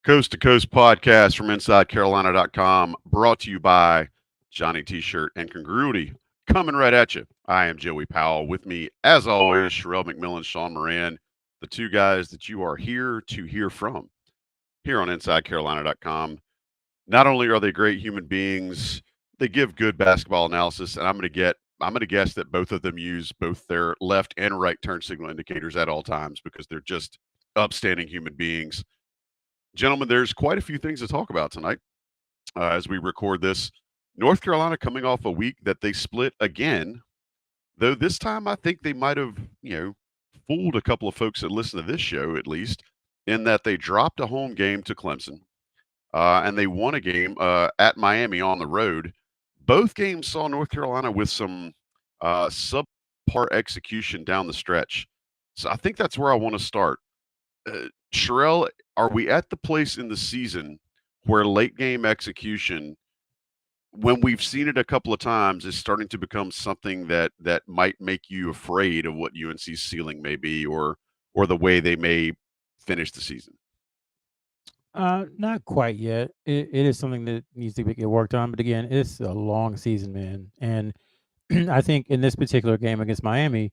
Coast to Coast podcast from InsideCarolina.com, brought to you by Johnny T-Shirt and Congruity. Coming right at you. I am Joey Powell. With me, as always, Sherrell, McMillan, Sean Moran, the two guys that you are here to hear from here on InsideCarolina.com. Not only are they great human beings, they give good basketball analysis, and I'm going to guess that both of them use both their left and right turn signal indicators at all times because they're just upstanding human beings. Gentlemen, there's quite a few things to talk about tonight as we record this. North Carolina coming off a week that they split again, though this time I think they might have, fooled a couple of folks that listen to this show at least, in that they dropped a home game to Clemson and they won a game at Miami on the road. Both games saw North Carolina with some subpar execution down the stretch. So I think that's where I want to start. Sherrell, are we at the place in the season where late game execution, when we've seen it a couple of times, is starting to become something that might make you afraid of what UNC's ceiling may be, or the way they may finish the season? Not quite yet. It is something that needs to get worked on, but again, it's a long season, man. And I think in this particular game against Miami,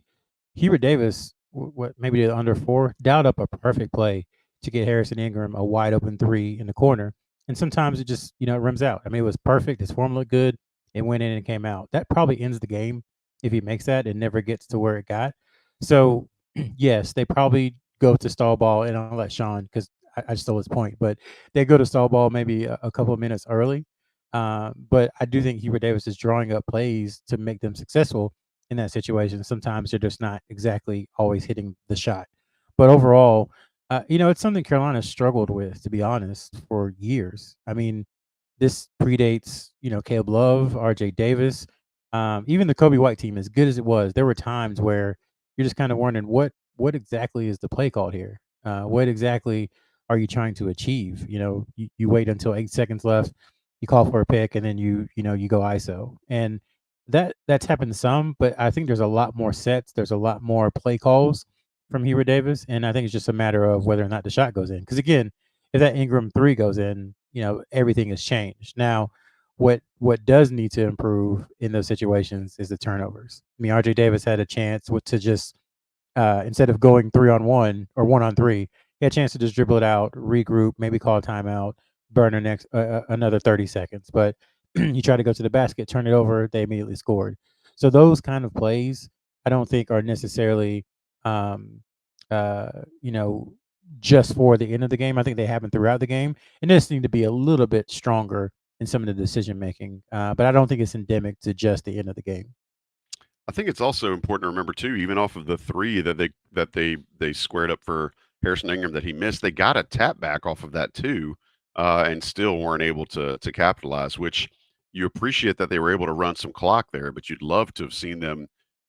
Hubert Davis, what maybe did under four, dialed up a perfect play to get Harrison Ingram a wide open three in the corner. And sometimes it just, it rims out. I mean, it was perfect. His form looked good. It went in and came out. That probably ends the game if he makes that and never gets to where it got. So, yes, they probably go to stall ball, and I'll let Sean, because I stole his point, but they go to stall ball maybe a couple of minutes early. But I do think Hubert Davis is drawing up plays to make them successful in that situation. Sometimes they're just not exactly always hitting the shot. But overall, it's something Carolina struggled with, to be honest, for years. I mean, this predates, Caleb Love, RJ Davis, even the Kobe White team, as good as it was. There were times where you're just kind of wondering what exactly is the play called here? What exactly are you trying to achieve? You wait until 8 seconds left, you call for a pick, and then you go ISO. And that's happened some, but I think there's a lot more sets. There's a lot more play calls from Hubert Davis, and I think it's just a matter of whether or not the shot goes in. Because again, if that Ingram three goes in, everything has changed. Now, what does need to improve in those situations is the turnovers. I mean, RJ Davis had a chance to just instead of going 3-on-1 or 1-on-3, he had a chance to just dribble it out, regroup, maybe call a timeout, burn another 30 seconds. But he tried to go to the basket, turn it over, they immediately scored. So those kind of plays, I don't think are necessarily, um, uh, you know, just for the end of the game. I think they happen throughout the game, and they just need to be a little bit stronger in some of the decision making. But I don't think it's endemic to just the end of the game. I think it's also important to remember too, even off of the three that they squared up for Harrison Ingram that he missed, they got a tap back off of that too, and still weren't able to capitalize. Which you appreciate that they were able to run some clock there, but you'd love to have seen them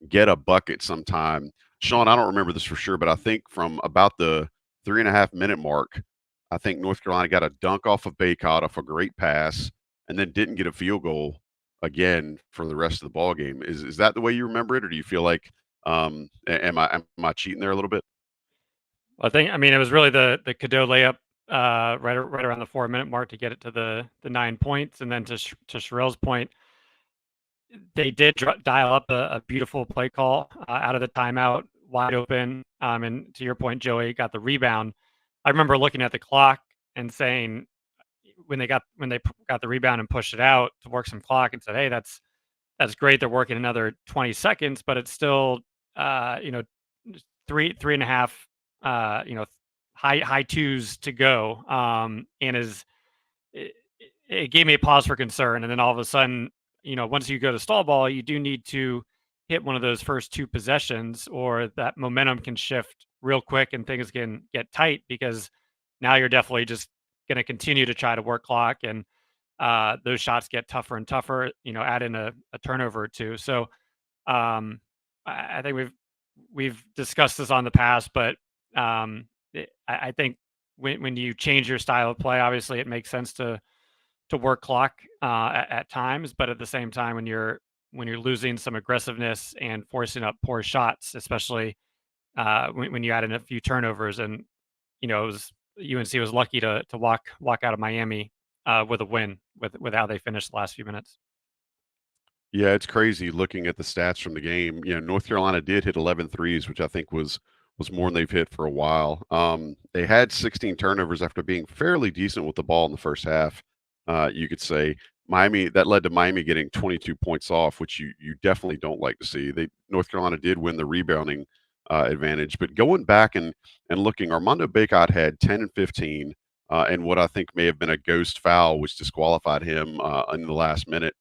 get a bucket sometime. Sean, I don't remember this for sure, but I think from about the 3.5 minute mark, I think North Carolina got a dunk off of Bacot off a great pass, and then didn't get a field goal again for the rest of the ball game. Is that the way you remember it, or do you feel like am I cheating there a little bit? I mean, it was really the Cadeau layup right around the 4 minute mark to get it to the 9 points, and then to Sherrell's point, they did dial up a beautiful play call out of the timeout, wide open. And to your point, Joey got the rebound. I remember looking at the clock and saying, when they got the rebound and pushed it out to work some clock, and said, "Hey, that's great. They're working another 20 seconds, but it's still, you know, three and a half, you know, high twos to go." And it gave me a pause for concern. And then all of a sudden, once you go to stall ball, you do need to hit one of those first two possessions, or that momentum can shift real quick and things can get tight, because now you're definitely just going to continue to try to work clock, and those shots get tougher and tougher. Add in a turnover or two. So I think we've discussed this on the past, but I think when you change your style of play, obviously it makes sense to work clock at times, but at the same time, when you're losing some aggressiveness and forcing up poor shots, especially when you add in a few turnovers, and it was UNC was lucky to walk out of Miami with a win with how they finished the last few minutes. Yeah, it's crazy looking at the stats from the game. North Carolina did hit 11 threes, which I think was more than they've hit for a while. They had 16 turnovers after being fairly decent with the ball in the first half. You could say Miami, that led to Miami getting 22 points off, which you definitely don't like to see. North Carolina did win the rebounding advantage, but going back and looking, Armando Bacot had 10 and 15, and what I think may have been a ghost foul, which disqualified him in the last minute.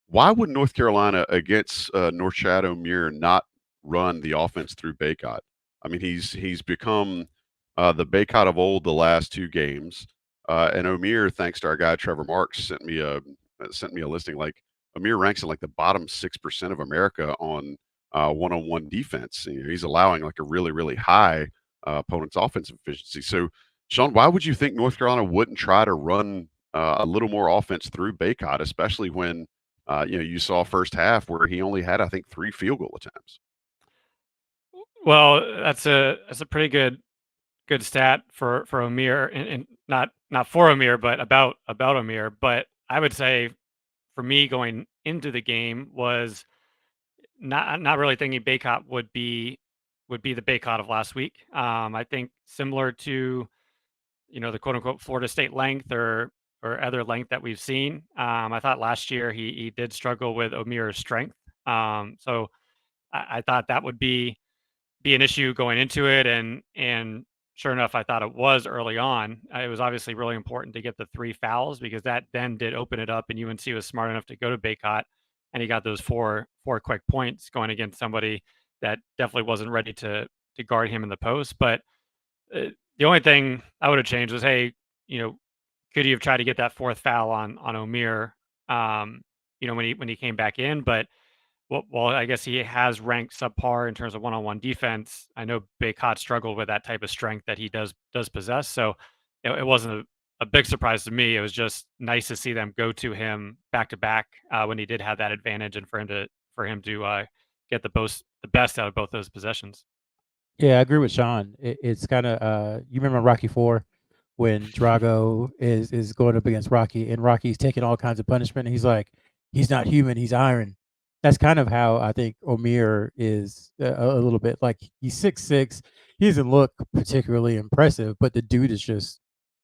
Why would North Carolina against North Shadow Muir not run the offense through Bacot? I mean, he's become the Bacot of old the last two games. And Omier, thanks to our guy Trevor Marks, sent me a listing. Like Omier ranks in like the bottom 6% of America on one-on-one defense. He's allowing like a really, really high opponent's offensive efficiency. So, Sean, why would you think North Carolina wouldn't try to run a little more offense through Bacot, especially when you saw first half where he only had, I think, 3 field goal attempts. Well, that's a pretty good stat for Omier, and not for Omier, but about Omier. But I would say, for me, going into the game was not really thinking Bacot would be the Bacot of last week. I think similar to the quote unquote Florida State length or other length that we've seen. I thought last year he did struggle with Omier's strength. So I thought that would be an issue going into it, and sure enough, I thought it was early on. It was obviously really important to get the 3 fouls because that then did open it up, and UNC was smart enough to go to Bacot, and he got those four quick points going against somebody that definitely wasn't ready to guard him in the post. But the only thing I would have changed was, hey, could you have tried to get that 4th foul on Omier, when he came back in? But well, I guess he has ranked subpar in terms of one-on-one defense. I know Bacot struggled with that type of strength that he does possess, so it wasn't a big surprise to me. It was just nice to see them go to him back to back when he did have that advantage, and for him to get the best out of both those possessions. Yeah, I agree with Sean. It's kind of you remember Rocky IV when Drago is going up against Rocky, and Rocky's taking all kinds of punishment, and he's like, he's not human, he's iron. That's kind of how I think Omier is a little bit. Like, he's 6'6". He doesn't look particularly impressive, but the dude is just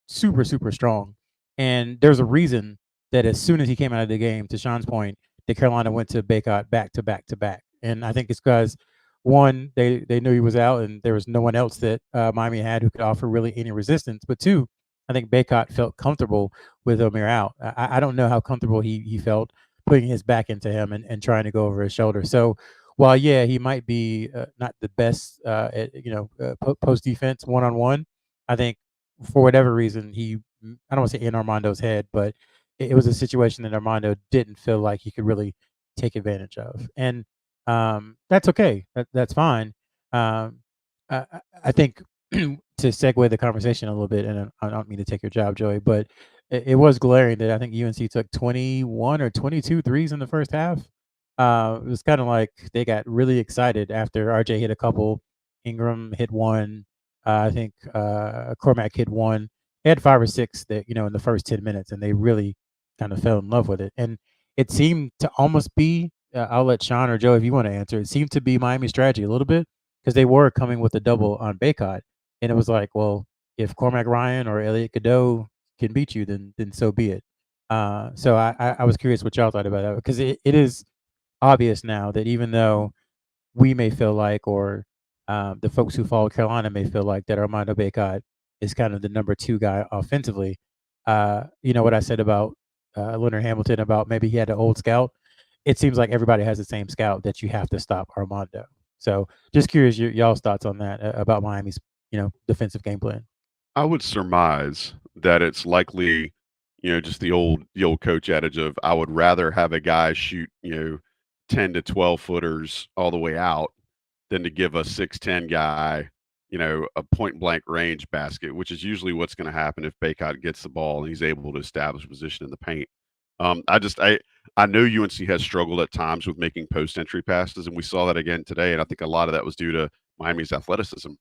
super, super strong. And there's a reason that as soon as he came out of the game, to Sean's point, that Carolina went to Bacot back to back to back. And I think it's because, one, they knew he was out and there was no one else that Miami had who could offer really any resistance. But two, I think Bacot felt comfortable with Omier out. I don't know how comfortable he felt putting his back into him and trying to go over his shoulder. So while, yeah, he might be not the best at post defense one-on-one, I think for whatever reason I don't want to say in Armando's head, but it was a situation that Armando didn't feel like he could really take advantage of, and that's okay. That's fine. I think to segue the conversation a little bit, and I don't mean to take your job, Joey, but it was glaring that I think UNC took 21 or 22 threes in the first half. It was kind of like they got really excited after RJ hit a couple, Ingram hit one, I think Cormac hit one. They had 5 or 6 that in the first 10 minutes, and they really kind of fell in love with it. And it seemed to almost be. I'll let Sean or Joe if you want to answer. It seemed to be Miami's strategy a little bit because they were coming with a double on Bacot, and it was like, well, if Cormac Ryan or Elliot Cadeau can beat you, then so be it. So I was curious what y'all thought about that, because it is obvious now that even though we may feel like, or the folks who follow Carolina may feel like, that Armando Bacot is kind of the number 2 guy offensively. What I said about Leonard Hamilton, about maybe he had an old scout. It seems like everybody has the same scout, that you have to stop Armando. So just curious y'all's thoughts on that, about Miami's defensive game plan. I would surmise that it's likely, just the old coach adage of, I would rather have a guy shoot, 10 to 12 footers all the way out than to give a 6'10" guy, a point blank range basket, which is usually what's going to happen if Bacot gets the ball and he's able to establish position in the paint. I know UNC has struggled at times with making post entry passes, and we saw that again today. And I think a lot of that was due to Miami's athleticism.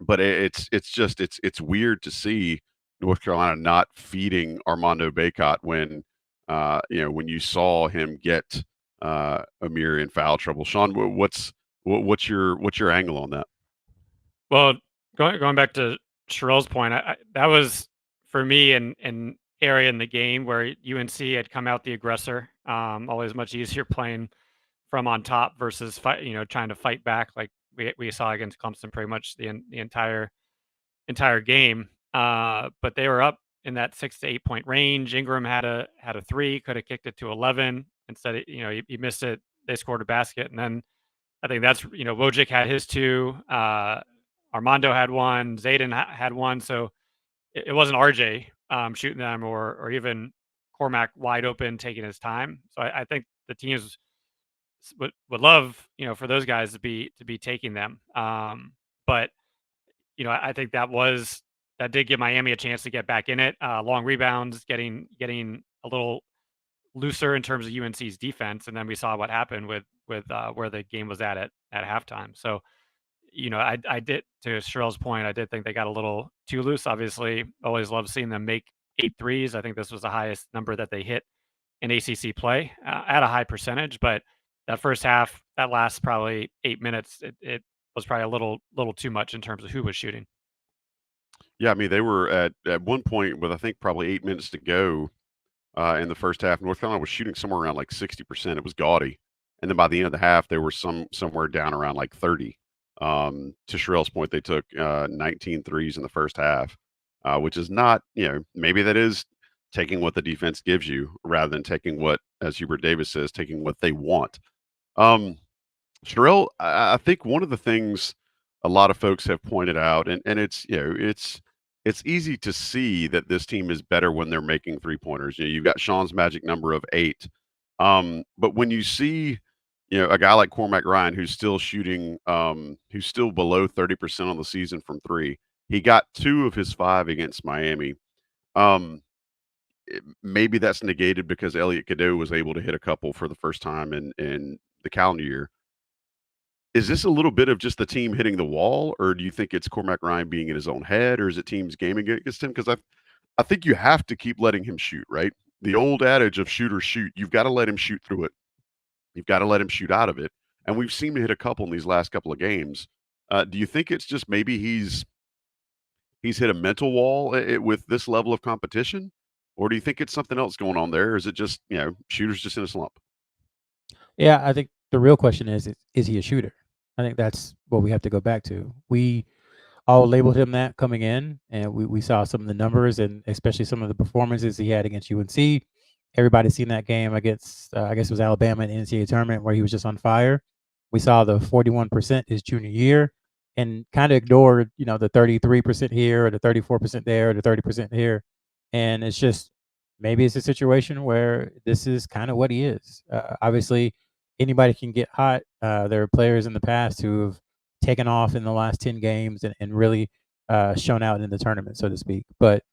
but it's weird to see North Carolina not feeding Armando Bacot when when you saw him get Amir in foul trouble. Sean, what's your angle on that? Well, going back to Sherrell's point, that was for me an area in the game where UNC had come out the aggressor. Always much easier playing from on top versus trying to fight back like we saw against Clemson pretty much the entire game. But they were up in that 6 to 8 point range. Ingram had a 3, could have kicked it to 11. Instead, he missed it. They scored a basket, and then I think that's Wojcik had his 2. Armando had 1. Zayden had 1. So it wasn't RJ shooting them or even Cormac wide open taking his time. So I think the teams would love for those guys to be taking them. But I think that did give Miami a chance to get back in it. Long rebounds, getting a little looser in terms of UNC's defense, and then we saw what happened with where the game was at halftime. So, I did, to Sherrell's point, I did think they got a little too loose. Obviously, always love seeing them make 8 threes. I think this was the highest number that they hit in ACC play at a high percentage. But that first half, that last probably 8 minutes, it was probably a little too much in terms of who was shooting. Yeah, I mean, they were at one point with I think probably 8 minutes to go in the first half. North Carolina was shooting somewhere around like 60%. It was gaudy, and then by the end of the half, they were somewhere down around like 30. To Sherrell's point, they took 19 threes in the first half, which is not, maybe that is taking what the defense gives you rather than taking what, as Hubert Davis says, taking what they want. Sherrell, I think one of the things a lot of folks have pointed out, and it's it's easy to see that this team is better when they're making 3-pointers. You've got Sean's magic number of 8, but when you see a guy like Cormac Ryan who's still shooting, who's still below 30% on the season from 3, he got 2 of his 5 against Miami. Maybe that's negated because Elliot Cadeau was able to hit a couple for the first time in the calendar year. Is this a little bit of just the team hitting the wall, or do you think it's Cormac Ryan being in his own head, or is it teams gaming against him? Because I think you have to keep letting him shoot, right? The old adage of shoot or shoot, you've got to let him shoot through it. You've got to let him shoot out of it. And we've seen him hit a couple in these last couple of games. Do you think it's just maybe he's hit a mental wall with this level of competition, or do you think it's something else going on there? Or is it just shooters just in a slump? Yeah, I think the real question is he a shooter? I think that's what we have to go back to. We all labeled him that coming in, and we saw some of the numbers and especially some of the performances he had against UNC. Everybody's seen that game against, I guess it was Alabama in the NCAA tournament where he was just on fire. We saw the 41% his junior year and kind of ignored, the 33% here or the 34% there or the 30% here. And it's just, maybe it's a situation where this is kind of what he is. Obviously, anybody can get hot. There are players in the past who have taken off in the last 10 games and really shown out in the tournament, so to speak. But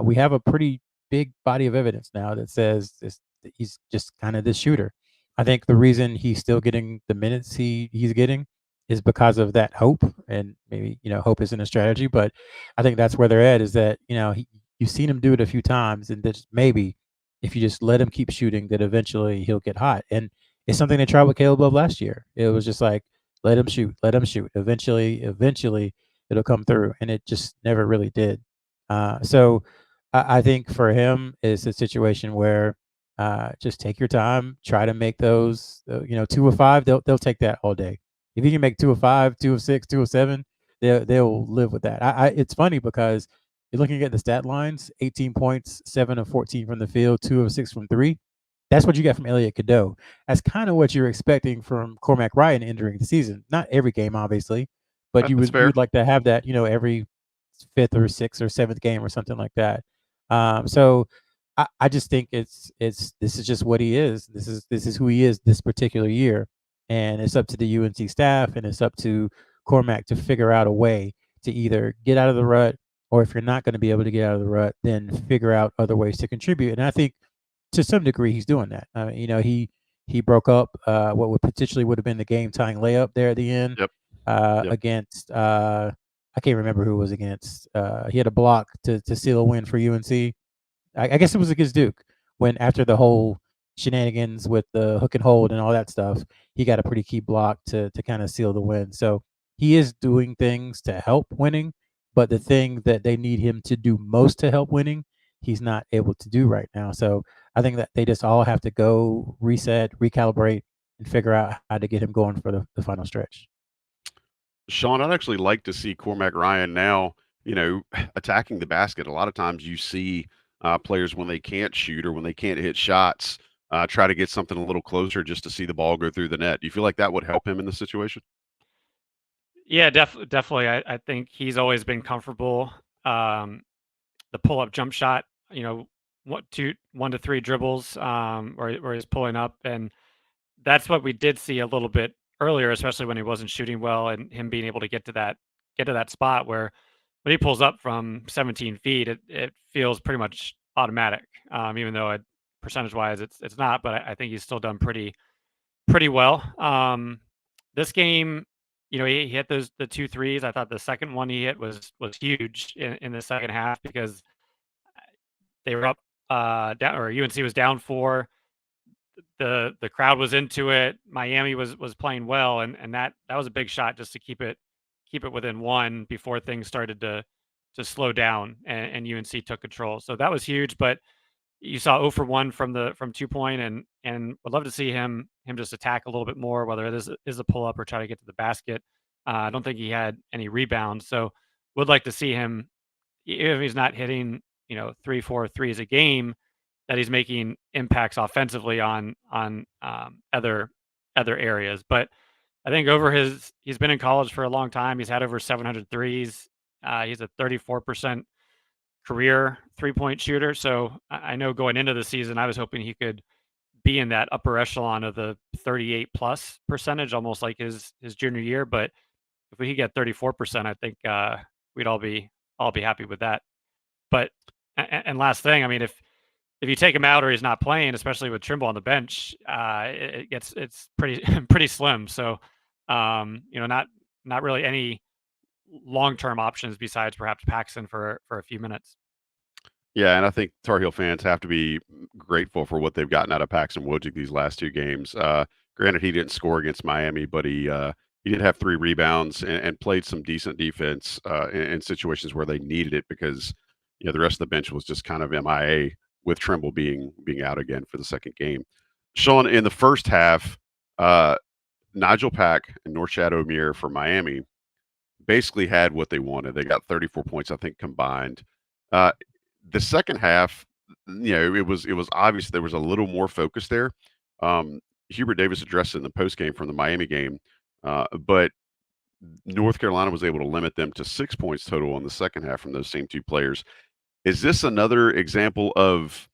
we have a pretty big body of evidence now that says that he's just kind of this shooter. I think the reason he's still getting the minutes he's getting is because of that hope, and maybe hope isn't a strategy, but I think that's where they're at. Is that you've seen him do it a few times, and that maybe if you just let him keep shooting, that eventually he'll get hot. And it's something they tried with Caleb Love last year. It was just like let him shoot. Eventually it'll come through, and it just never really did. So I think for him, it's a situation where just take your time, try to make those, 2 of 5. They'll take that all day. If you can make 2 of 5, 2 of 6, 2 of 7, they'll live with that. It's funny because you're looking at the stat lines: 18 points, 7 of 14 from the field, 2 of 6 from 3. That's what you got from Elliot Cadeau. That's kind of what you're expecting from Cormac Ryan entering the season. Not every game, obviously, but you would like to have that, every 5th or 6th or 7th game or something like that. So I just think this is just what he is. This is who he is this particular year, and it's up to the UNC staff and it's up to Cormac to figure out a way to either get out of the rut, or if you're not going to be able to get out of the rut, then figure out other ways to contribute. And I think to some degree he's doing that. He broke up what would potentially would have been the game tying layup there at the end. Yep. Against I can't remember who it was against. He had a block to seal a win for UNC. I guess it was against Duke when after the whole shenanigans with the hook and hold and all that stuff, he got a pretty key block to kind of seal the win. So he is doing things to help winning, but the thing that they need him to do most to help winning, he's not able to do right now. So I think that they just all have to go reset, recalibrate, and figure out how to get him going for the final stretch. Sean, I'd actually like to see Cormac Ryan now, attacking the basket. A lot of times you see players when they can't shoot or when they can't hit shots, try to get something a little closer just to see the ball go through the net. Do you feel like that would help him in this situation? Yeah, definitely. I think he's always been comfortable. The pull-up jump shot, 1 to 3 dribbles, where he's pulling up, and that's what we did see a little bit earlier, especially when he wasn't shooting well, and him being able to get to that spot where when he pulls up from 17 feet, it feels pretty much automatic. Even though percentage-wise it's not, but I think he's still done pretty well. This game, he hit the 2 threes. I thought the second one he hit was huge in the second half because they were up down, or UNC was down 4. The crowd was into it. Miami was playing well, and that was a big shot just to keep it within 1 before things started to slow down and UNC took control. So that was huge. But you saw 0 for 1 from 2-point, and would love to see him just attack a little bit more, whether it is a pull up or try to get to the basket. I don't think he had any rebounds, so would like to see him, if he's not hitting 3-4 threes a game, that he's making impacts offensively on other areas. But I think he's been in college for a long time. He's had over 700 threes. He's a 34% career 3-point shooter. So I know going into the season, I was hoping he could be in that upper echelon of the 38 plus percentage, almost like his junior year. But if we could get 34%, I think we'd all be happy with that. But and last thing, I mean, if you take him out or he's not playing, especially with Trimble on the bench, it's pretty pretty slim. So not really any long-term options besides perhaps Paxson for a few minutes. Yeah, and I think Tar Heel fans have to be grateful for what they've gotten out of Paxton Wojcik these last 2 games. Granted, he didn't score against Miami, but he did have 3 rebounds and played some decent defense in situations where they needed it because the rest of the bench was just kind of MIA with Trimble being out again for the second game. Sean, in the first half, Nigel Pack and Norchad Omier for Miami basically had what they wanted. They got 34 points, I think, combined. The second half, it was obvious there was a little more focus there. Hubert Davis addressed it in the post game from the Miami game, but North Carolina was able to limit them to 6 points total in the second half from those same 2 players. Is this another example of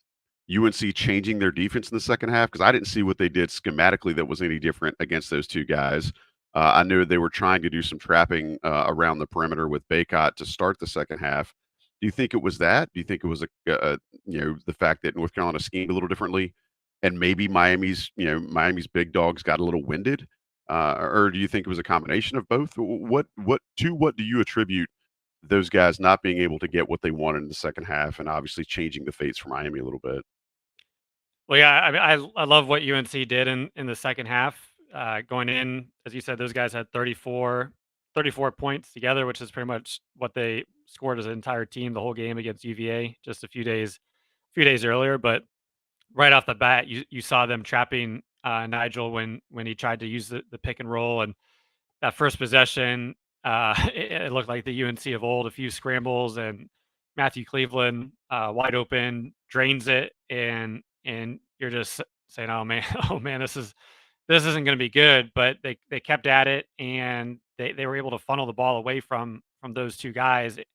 UNC changing their defense in the second half? Because I didn't see what they did schematically that was any different against those 2 guys. I knew they were trying to do some trapping around the perimeter with Bacot to start the second half. Do you think it was that? Do you think it was the fact that North Carolina schemed a little differently, and maybe Miami's big dogs got a little winded, or do you think it was a combination of both? What do you attribute those guys not being able to get what they wanted in the second half, and obviously changing the fates for Miami a little bit? Well, yeah, I mean, I love what UNC did in the second half. Going in, as you said, those guys had 34 points together, which is pretty much what they scored as an entire team the whole game against UVA just a few days earlier. But right off the bat, you saw them trapping Nigel when he tried to use the pick and roll, and that first possession, it looked like the UNC of old. A few scrambles, and Matthew Cleveland wide open drains it, and you're just saying, oh man, this isn't going to be good. But they kept at it, and they were able to funnel the ball away from those 2 guys. It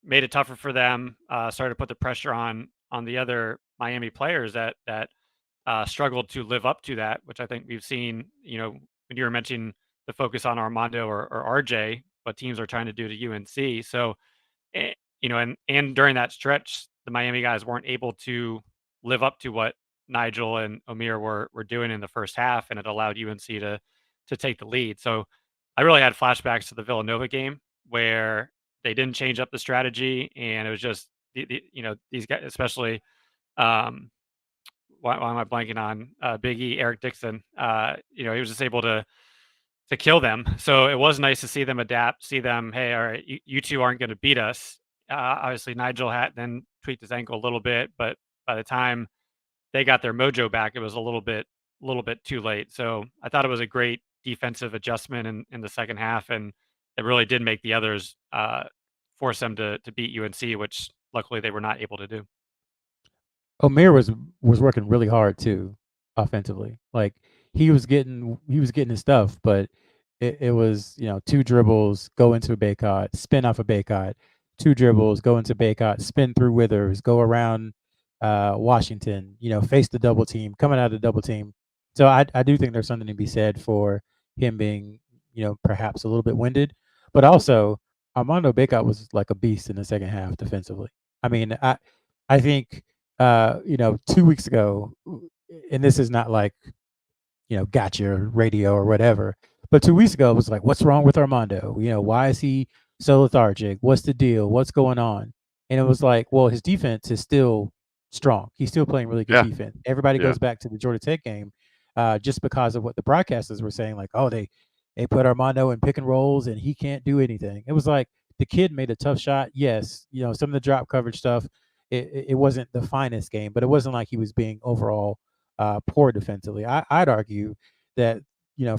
made it tougher for them. Started to put the pressure on the other Miami players that struggled to live up to that, which I think we've seen. When you were mentioning the focus on Armando or RJ, what teams are trying to do to UNC. So, and during that stretch, the Miami guys weren't able to live up to what Nigel and Omier were doing in the first half, and it allowed UNC to take the lead. So I really had flashbacks to the Villanova game where they didn't change up the strategy, and it was just these guys, especially why am I blanking on Big E, Eric Dixon? He was just able to kill them. So it was nice to see them adapt, see them, hey, all right, you two aren't going to beat us. Obviously, Nigel had then tweaked his ankle a little bit, but by the time they got their mojo back, it was a little bit too late. So I thought it was a great defensive adjustment in the second half, and it really did make the others force them to beat UNC, which luckily they were not able to do. Omer was working really hard too, offensively. Like he was getting his stuff, but it was 2 dribbles, go into a Bacot, spin off a Bacot, 2 dribbles, go into Bacot, spin through Withers, go around Washington, face the double team, coming out of the double team. So I do think there's something to be said for him being perhaps a little bit winded, but also Armando Bacot was like a beast in the second half defensively. I mean, I think 2 weeks ago, and this is not like, gotcha radio or whatever, but 2 weeks ago it was like, what's wrong with Armando? Why is he so lethargic? What's the deal? What's going on? And it was like, well, his defense is still strong. He's still playing really good defense. Everybody goes back to the Georgia Tech game just because of what the broadcasters were saying, like, oh, they put Armando in pick and rolls and he can't do anything. It was like the kid made a tough shot. Yes, some of the drop coverage stuff, it wasn't the finest game, but it wasn't like he was being overall poor defensively. I'd argue that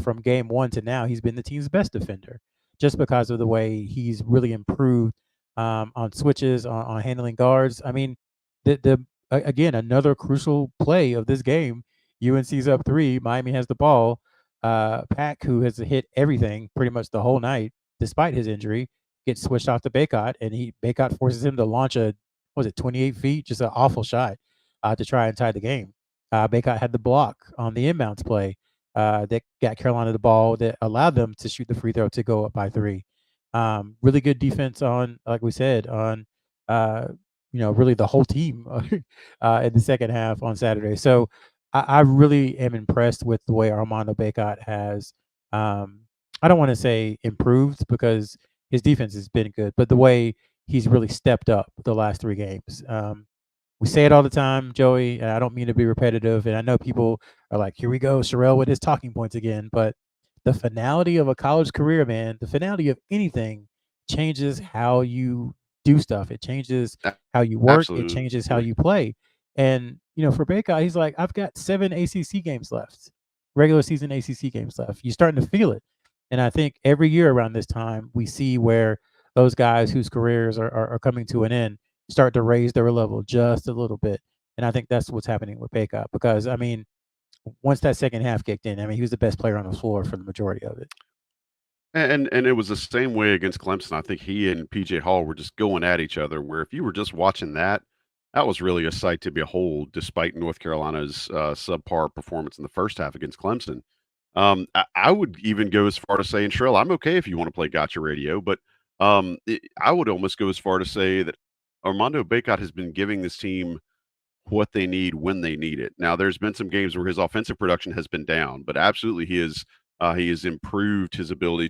from game 1 to now, he's been the team's best defender, just because of the way he's really improved on switches, on handling guards. I mean, again, another crucial play of this game. UNC's up 3. Miami has the ball. Pack, who has hit everything pretty much the whole night, despite his injury, gets switched off to Bacot, and Bacot forces him to launch 28 feet, just an awful shot to try and tie the game. Bacot had the block on the inbounds play that got Carolina the ball that allowed them to shoot the free throw to go up by 3. Really good defense on, like we said, on really the whole team in the second half on Saturday. So I really am impressed with the way Armando Bacot has. I don't want to say improved because his defense has been good, but the way he's really stepped up the last 3 games. We say it all the time, Joey, and I don't mean to be repetitive. And I know people are like, here we go, Sherrell with his talking points again. But the finality of a college career, man, the finality of anything changes how you do stuff. It changes how you work. Absolutely. It changes how you play. And, for Bacot, he's like, I've got 7 ACC games left, regular season ACC games left. You're starting to feel it. And I think every year around this time, we see where those guys whose careers are coming to an end start to raise their level just a little bit. And I think that's what's happening with Bacot because, I mean, once that second half kicked in, I mean, he was the best player on the floor for the majority of it. And it was the same way against Clemson. I think he and PJ Hall were just going at each other, where if you were just watching that was really a sight to behold, despite North Carolina's subpar performance in the first half against Clemson. I would even go as far to say, and Sherrell, I'm okay if you want to play Gotcha Radio, but I would almost go as far to say that Armando Bacot has been giving this team what they need when they need it. Now, there's been some games where his offensive production has been down, but absolutely he has improved his ability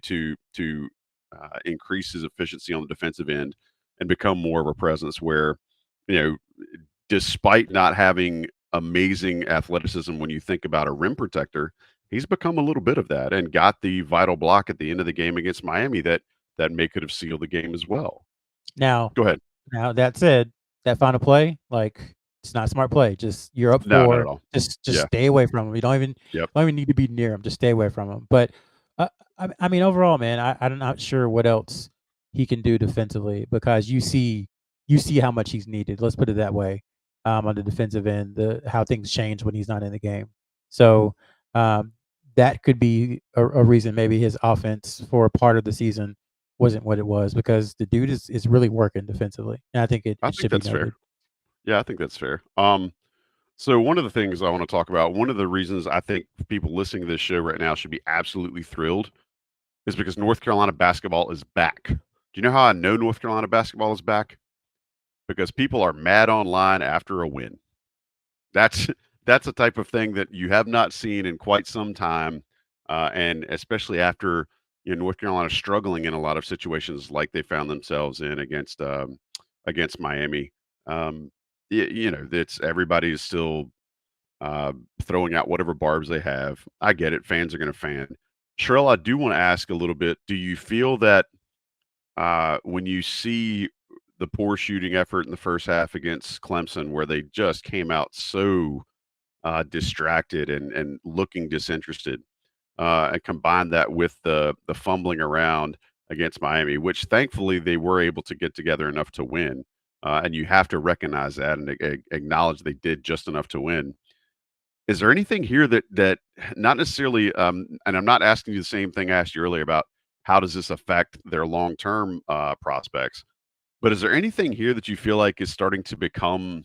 to increase his efficiency on the defensive end and become more of a presence where, despite not having amazing athleticism when you think about a rim protector, he's become a little bit of that and got the vital block at the end of the game against Miami that may could have sealed the game as well. Now, Go ahead. Now that said, that final play, like it's not a smart play. Just you're up 4. No, not at all. Just stay away from him. You don't even need to be near him. Just stay away from him. But I mean, overall, man, I'm not sure what else he can do defensively because you see how much he's needed. Let's put it that way. On the defensive end, how things change when he's not in the game. So that could be a reason maybe his offense for a part of the season wasn't what it was because the dude is really working defensively. And I think it should be noted. Fair. Yeah, I think that's fair. So one of the things I want to talk about, one of the reasons I think people listening to this show right now should be absolutely thrilled is because North Carolina basketball is back. Do you know how I know North Carolina basketball is back? Because people are mad online after a win. That's a type of thing that you have not seen in quite some time. And especially after, North Carolina struggling in a lot of situations like they found themselves in against Miami. That's everybody is still throwing out whatever barbs they have. I get it. Fans are going to fan. Sherrell, I do want to ask a little bit. Do you feel that when you see the poor shooting effort in the first half against Clemson, where they just came out so distracted and looking disinterested, and combine that with the fumbling around against Miami, which thankfully they were able to get together enough to win, and you have to recognize that and acknowledge they did just enough to win. Is there anything here that not necessarily, and I'm not asking you the same thing I asked you earlier about how does this affect their long-term prospects, but is there anything here that you feel like is starting to become,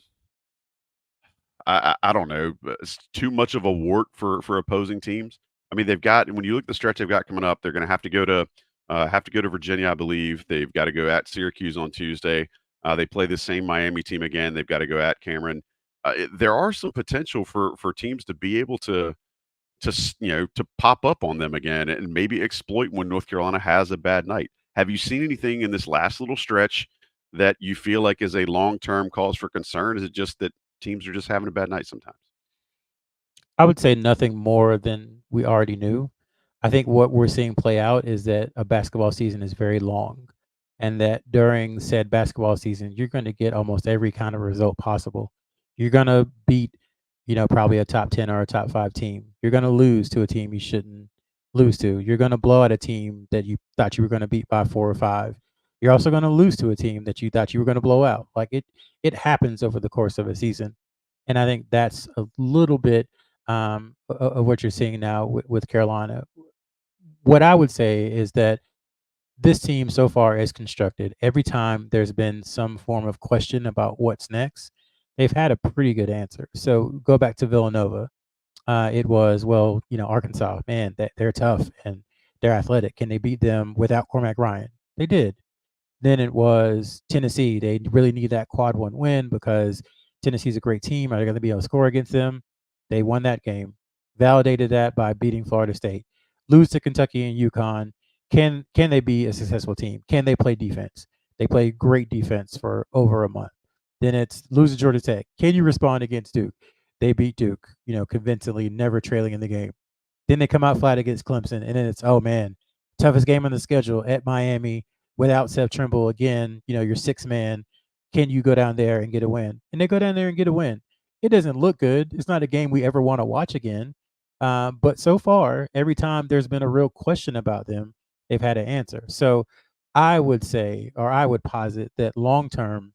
I don't know, it's too much of a wart for opposing teams? I mean, they've got when you look at the stretch they've got coming up, they're going to have to go to Virginia, I believe. They've got to go at Syracuse on Tuesday. They play the same Miami team again. They've got to go at Cameron. There are some potential for teams to be able to pop up on them again and maybe exploit when North Carolina has a bad night. Have you seen anything in this last little stretch that you feel like is a long-term cause for concern? Is it just that teams are just having a bad night sometimes? I would say nothing more than we already knew. I think what we're seeing play out is that a basketball season is very long, and that during said basketball season, you're going to get almost every kind of result possible. You're going to beat, probably a top 10 or a top 5 team. You're going to lose to a team you shouldn't lose to. You're going to blow out a team that you thought you were going to beat by 4 or 5. You're also going to lose to a team that you thought you were going to blow out. Like it happens over the course of a season. And I think that's a little bit of what you're seeing now with Carolina. What I would say is that this team so far is constructed. Every time there's been some form of question about what's next, they've had a pretty good answer. So go back to Villanova. It was, well, Arkansas, man, they're tough and they're athletic. Can they beat them without Cormac Ryan? They did. Then it was Tennessee. They really need that quad one win because Tennessee's a great team. Are they going to be able to score against them? They won that game. Validated that by beating Florida State. Lose to Kentucky and UConn. Can they be a successful team? Can they play defense? They play great defense for over a month. Then it's lose to Georgia Tech. Can you respond against Duke? They beat Duke, convincingly, never trailing in the game. Then they come out flat against Clemson, and then it's, oh man, toughest game on the schedule at Miami without Seth Trimble again. Your sixth man. Can you go down there and get a win? And they go down there and get a win. It doesn't look good. It's not a game we ever want to watch again. But so far, every time there's been a real question about them, they've had an answer. So I would say, or I would posit that long term,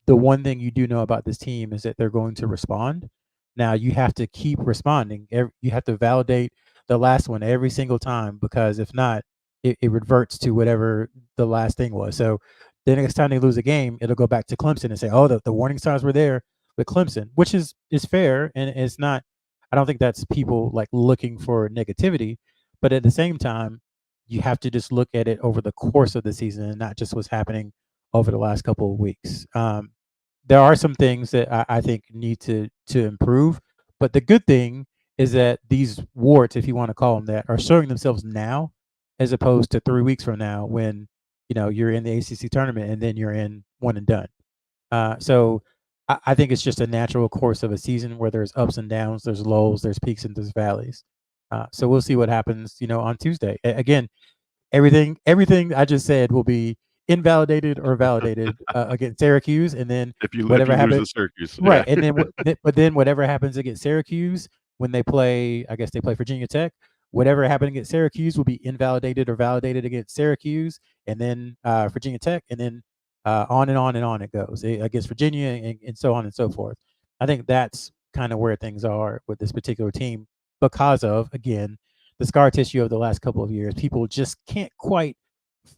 the one thing you do know about this team is that they're going to respond. Now you have to keep responding. You have to validate the last one every single time because if not, it reverts to whatever the last thing was. So the next time they lose a game, it'll go back to Clemson and say, "Oh, the warning signs were there with Clemson," which is fair and it's not. I don't think that's people like looking for negativity, but at the same time, you have to just look at it over the course of the season and not just what's happening over the last couple of weeks. There are some things that I think need to improve, but the good thing is that these warts, if you want to call them that, are showing themselves now, as opposed to 3 weeks from now when you're in the ACC tournament and then you're in one and done. So I think it's just a natural course of a season where there's ups and downs, there's lows, there's peaks and there's valleys. So we'll see what happens, on Tuesday. Again, everything I just said will be invalidated or validated against Syracuse, and then If you whatever lose happens, to Syracuse, right? yeah. And then, but then whatever happens against Syracuse when they play, I guess they play Virginia Tech. Whatever happened against Syracuse will be invalidated or validated against Syracuse, and then Virginia Tech, and then on and on and on it goes against Virginia, and so on and so forth. I think that's kind of where things are with this particular team because of, again, the scar tissue of the last couple of years. People just can't quite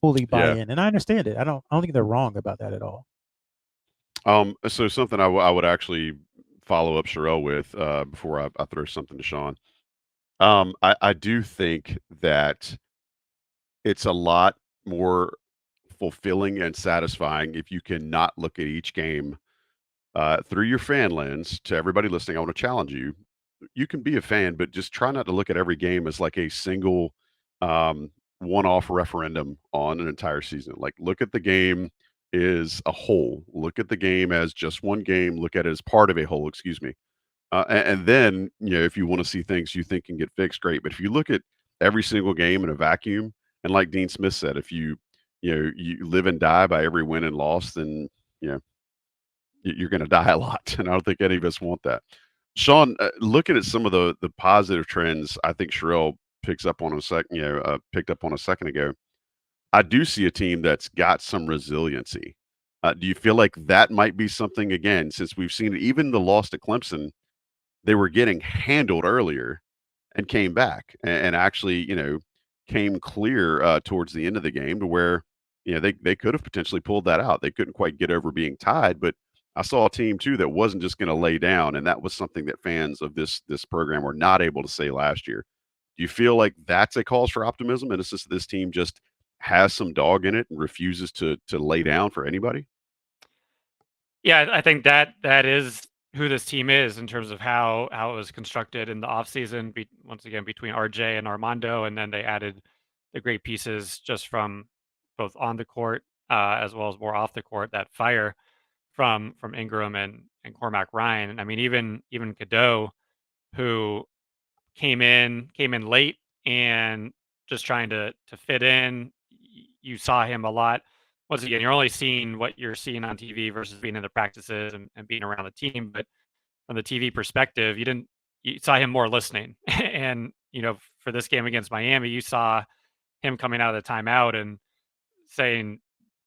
fully buy Yeah. in, and I understand it. I don't think they're wrong about that at all. So something I would actually follow up Sherrell with before I throw something to Sean. I do think that it's a lot more fulfilling and satisfying if you can not look at each game through your fan lens. To everybody listening, I want to challenge you. You can be a fan, but just try not to look at every game as like a single one-off referendum on an entire season. Like, look at the game as a whole. Look at the game as just one game. Look at it as part of a whole. Excuse me. And then, if you want to see things you think can get fixed, great. But if you look at every single game in a vacuum, and like Dean Smith said, if you live and die by every win and loss, then you know you're going to die a lot. And I don't think any of us want that. Sean, looking at some of the positive trends, I think Sherrell picked up on a second ago. I do see a team that's got some resiliency. Do you feel like that might be something again, since we've seen it, even the loss to Clemson, they were getting handled earlier and came back and actually, came clear towards the end of the game to where, they could have potentially pulled that out. They couldn't quite get over being tied, but I saw a team too that wasn't just going to lay down, and that was something that fans of this program were not able to say last year. Do you feel like that's a cause for optimism, and it's just this team just has some dog in it and refuses to lay down for anybody? Yeah, I think that is who this team is in terms of how it was constructed in the offseason, once again, between RJ and Armando, and then they added the great pieces just from both on the court as well as more off the court. That fire from Ingram and Cormac Ryan. And I mean, even Cadeau, who came in late and just trying to fit in. You saw him a lot. Once again, you're only seeing what you're seeing on TV versus being in the practices and being around the team. But from the TV perspective, you saw him more listening. And for this game against Miami, you saw him coming out of the timeout and saying,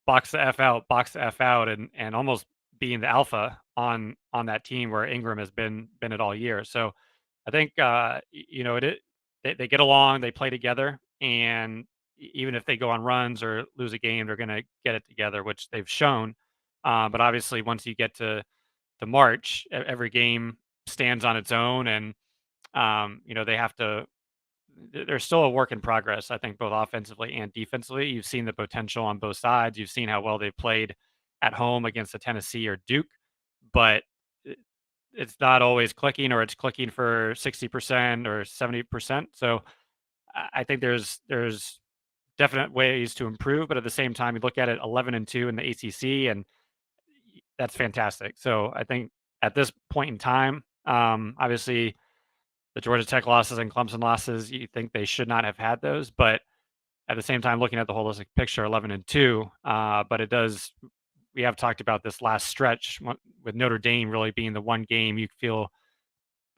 "Box the f out, box the f out," and almost being the alpha on that team where Ingram has been it all year. So I think they get along, they play together, and even if they go on runs or lose a game, they're going to get it together, which they've shown. But obviously, once you get to March, every game stands on its own, and they have to. There's still a work in progress, I think, both offensively and defensively. You've seen the potential on both sides. You've seen how well they played at home against a Tennessee or Duke, but it's not always clicking, or it's clicking for 60% or 70%. So I think there's definite ways to improve, but at the same time, you look at it 11-2 in the ACC, and that's fantastic. So I think at this point in time, obviously the Georgia Tech losses and Clemson losses, you think they should not have had those, but at the same time, looking at the holistic picture, 11-2, but it does. We have talked about this last stretch with Notre Dame really being the one game you feel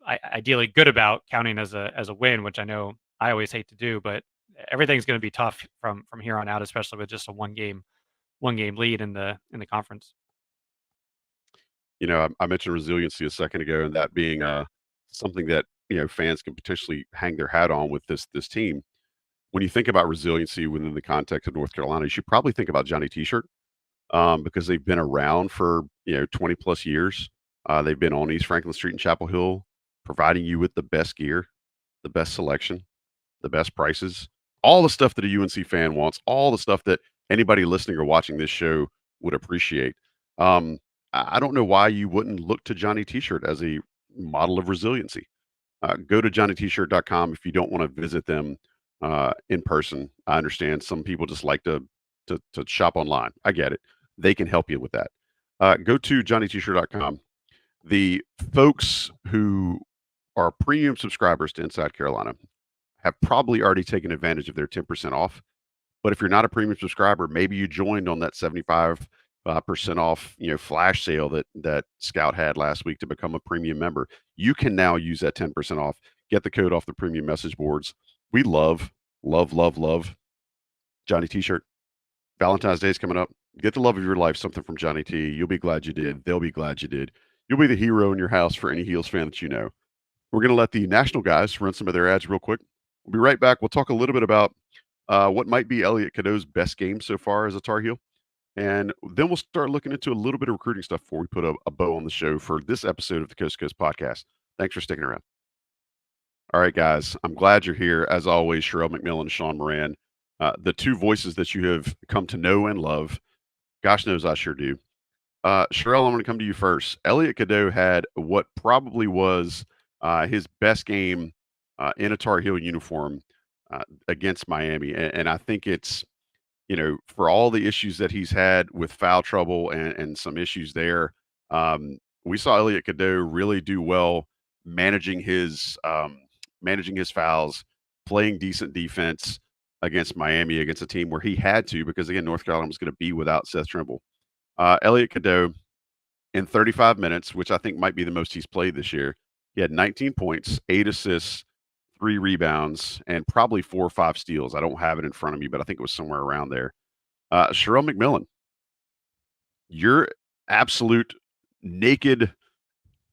ideally good about counting as a win, which I know I always hate to do, but everything's going to be tough from here on out, especially with just a one game lead in the conference. I mentioned resiliency a second ago, and that being something that fans can potentially hang their hat on with this team. When you think about resiliency within the context of North Carolina, you should probably think about Johnny T-shirt. Because they've been around for 20 plus years. They've been on East Franklin Street in Chapel Hill, providing you with the best gear, the best selection, the best prices, all the stuff that a UNC fan wants, all the stuff that anybody listening or watching this show would appreciate. I don't know why you wouldn't look to Johnny T-shirt as a model of resiliency. Go to johnnytshirt.com if you don't want to visit them in person. I understand some people just like to shop online. I get it. They can help you with that. Go to johnnytshirt.com. The folks who are premium subscribers to Inside Carolina have probably already taken advantage of their 10% off. But if you're not a premium subscriber, maybe you joined on that 75% off, flash sale that Scout had last week to become a premium member. You can now use that 10% off. Get the code off the premium message boards. We love Johnny T-shirt. Valentine's Day is coming up. Get the love of your life something from Johnny T. You'll be glad you did. They'll be glad you did. You'll be the hero in your house for any Heels fan that you know. We're going to let the national guys run some of their ads real quick. We'll be right back. We'll talk a little bit about what might be Elliot Cadeau's best game so far as a Tar Heel. And then we'll start looking into a little bit of recruiting stuff before we put a bow on the show for this episode of the Coast to Coast podcast. Thanks for sticking around. All right, guys. I'm glad you're here. As always, Sherrell McMillan, Sean Moran, the two voices that you have come to know and love. Gosh knows I sure do. Sherrell, I'm going to come to you first. Elliot Cadeau had what probably was his best game in a Tar Heel uniform against Miami, and I think it's for all the issues that he's had with foul trouble and some issues there, we saw Elliot Cadeau really do well managing his fouls, playing decent defense against Miami, against a team where he had to, because again, North Carolina was going to be without Seth Trimble. Elliot Cadeau in 35 minutes, which I think might be the most he's played this year, he had 19 points, 8 assists, 3 rebounds, and probably 4 or 5 steals. I don't have it in front of me, but I think it was somewhere around there. Sherrell McMillan, your absolute naked,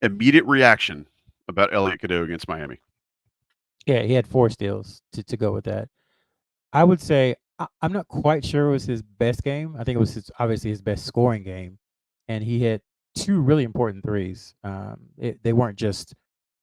immediate reaction about Elliot Cadeau against Miami. Yeah, he had 4 steals to go with that. I would say I'm not quite sure it was his best game. I think it was obviously his best scoring game, and he hit 2 really important threes. They weren't just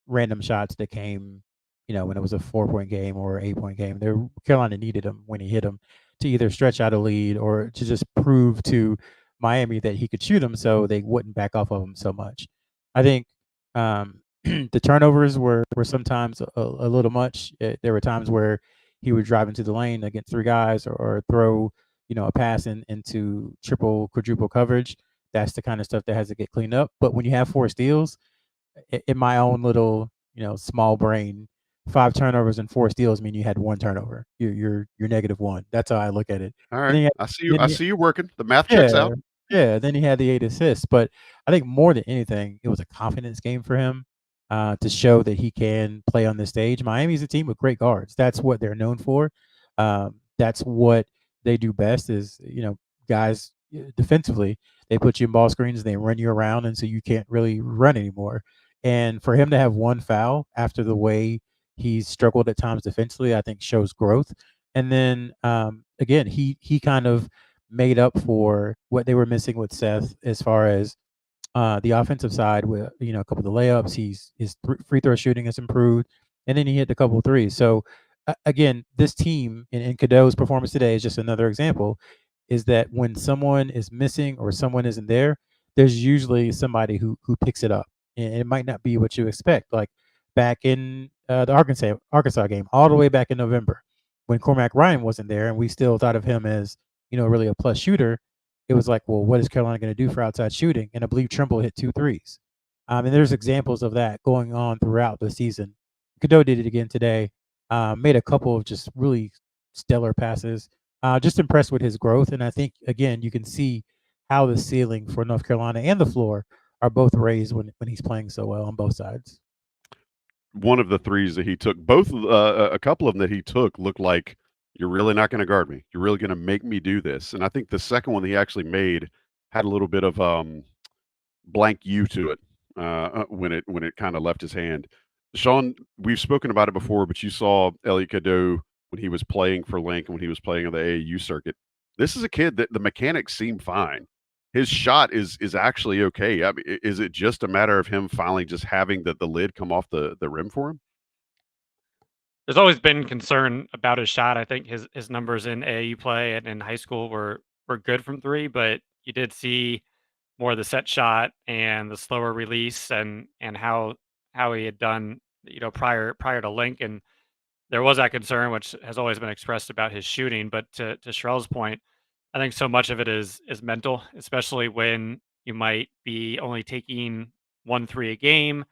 random shots that came, when it was a 4-point game or 8-point game. Carolina needed him when he hit them to either stretch out a lead or to just prove to Miami that he could shoot them, so they wouldn't back off of him so much. I think the turnovers were sometimes a little much. There were times where he would drive into the lane against 3 guys or throw, a pass into triple, quadruple coverage. That's the kind of stuff that has to get cleaned up. But when you have 4 steals, in my own little, small brain, 5 turnovers and 4 steals mean you had 1 turnover. You're -1. That's how I look at it. All And right, then you I see you. then I you see you working. The math checks yeah, out. yeah, then he had the 8 assists, but I think more than anything, it was a confidence game for him, to show that he can play on this stage. Miami's a team with great guards. That's what they're known for. That's what they do best is, guys, defensively, they put you in ball screens, they run you around, and so you can't really run anymore. And for him to have 1 foul after the way he's struggled at times defensively, I think shows growth. And then, again, he kind of made up for what they were missing with Seth as far as the offensive side with a couple of the layups. His free throw shooting has improved, and then he hit a couple of threes. So again, this team in Cadeau's performance today is just another example. Is that when someone is missing or someone isn't there, there's usually somebody who picks it up, and it might not be what you expect. Like back in the Arkansas game, all the way back in November, when Cormac Ryan wasn't there, and we still thought of him as really a plus shooter. It was like, well, what is Carolina going to do for outside shooting? And I believe Trimble hit 2 threes. And there's examples of that going on throughout the season. Cadeau did it again today. Made a couple of just really stellar passes. Just impressed with his growth. And I think, again, you can see how the ceiling for North Carolina and the floor are both raised when he's playing so well on both sides. One of the threes that he took, a couple of them that he took looked like, you're really not going to guard me. You're really going to make me do this. And I think the second one that he actually made had a little bit of blank U to it when it kind of left his hand. Sean, we've spoken about it before, but you saw Elliot Cadeau when he was playing for Lincoln, when he was playing on the AAU circuit. This is a kid that the mechanics seem fine. His shot is actually okay. I mean, is it just a matter of him finally just having the lid come off the rim for him? There's always been concern about his shot. I think his numbers in AAU play and in high school were good from 3, but you did see more of the set shot and the slower release and how he had done, prior to Lincoln. There was that concern, which has always been expressed about his shooting. But to Sherrell's point, I think so much of it is mental, especially when you might be only taking 1 3 a game.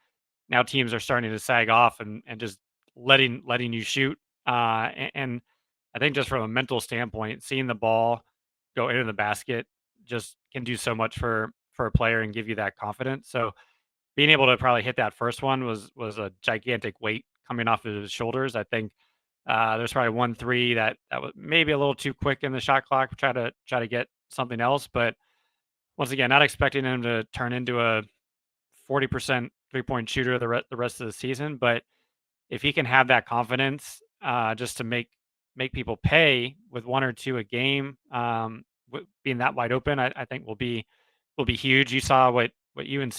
Now teams are starting to sag off and just letting you shoot. And I think just from a mental standpoint, seeing the ball go into the basket just can do so much for a player and give you that confidence. So being able to probably hit that first one was a gigantic weight coming off of his shoulders. I think there's probably 1 3 that was maybe a little too quick in the shot clock. Try to get something else, but once again, not expecting him to turn into a 40% 3-point shooter the rest of the season. But if he can have that confidence, just to make people pay with 1 or 2 a game, being that wide open, I think will be huge. You saw what UNC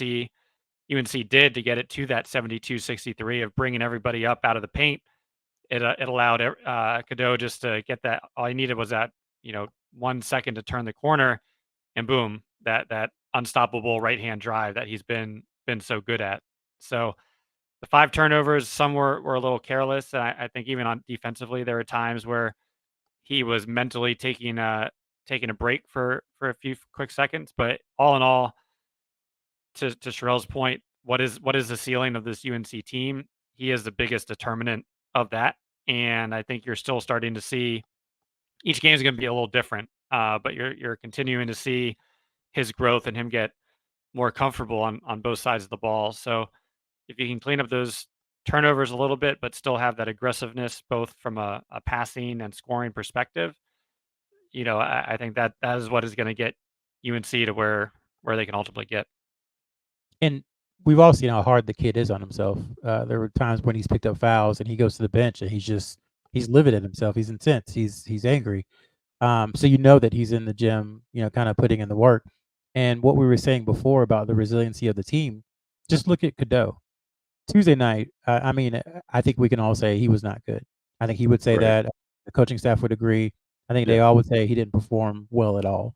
did to get it to that 72-63 of bringing everybody up out of the paint. It allowed Cadeau just to get that. All he needed was that 1 second to turn the corner, and boom, that unstoppable right hand drive that he's been so good at. So the 5 turnovers, some were a little careless. And I think even on defensively, there were times where he was mentally taking a break for a few quick seconds. But all in all, to Sherrell's point, what is the ceiling of this UNC team? He is the biggest determinant of that. And I think you're still starting to see each game is going to be a little different, but you're continuing to see his growth and him get more comfortable on both sides of the ball. So if you can clean up those turnovers a little bit, but still have that aggressiveness, both from a passing and scoring perspective, I think that is what is going to get UNC to where they can ultimately get. And we've all seen how hard the kid is on himself. There were times when he's picked up fouls and he goes to the bench and he's livid at himself. He's incensed. He's angry. So that he's in the gym, kind of putting in the work. And what we were saying before about the resiliency of the team, just look at Cadeau. Tuesday night, I think we can all say he was not good. I think he would say Right. that. The coaching staff would agree. I think they all would say he didn't perform well at all.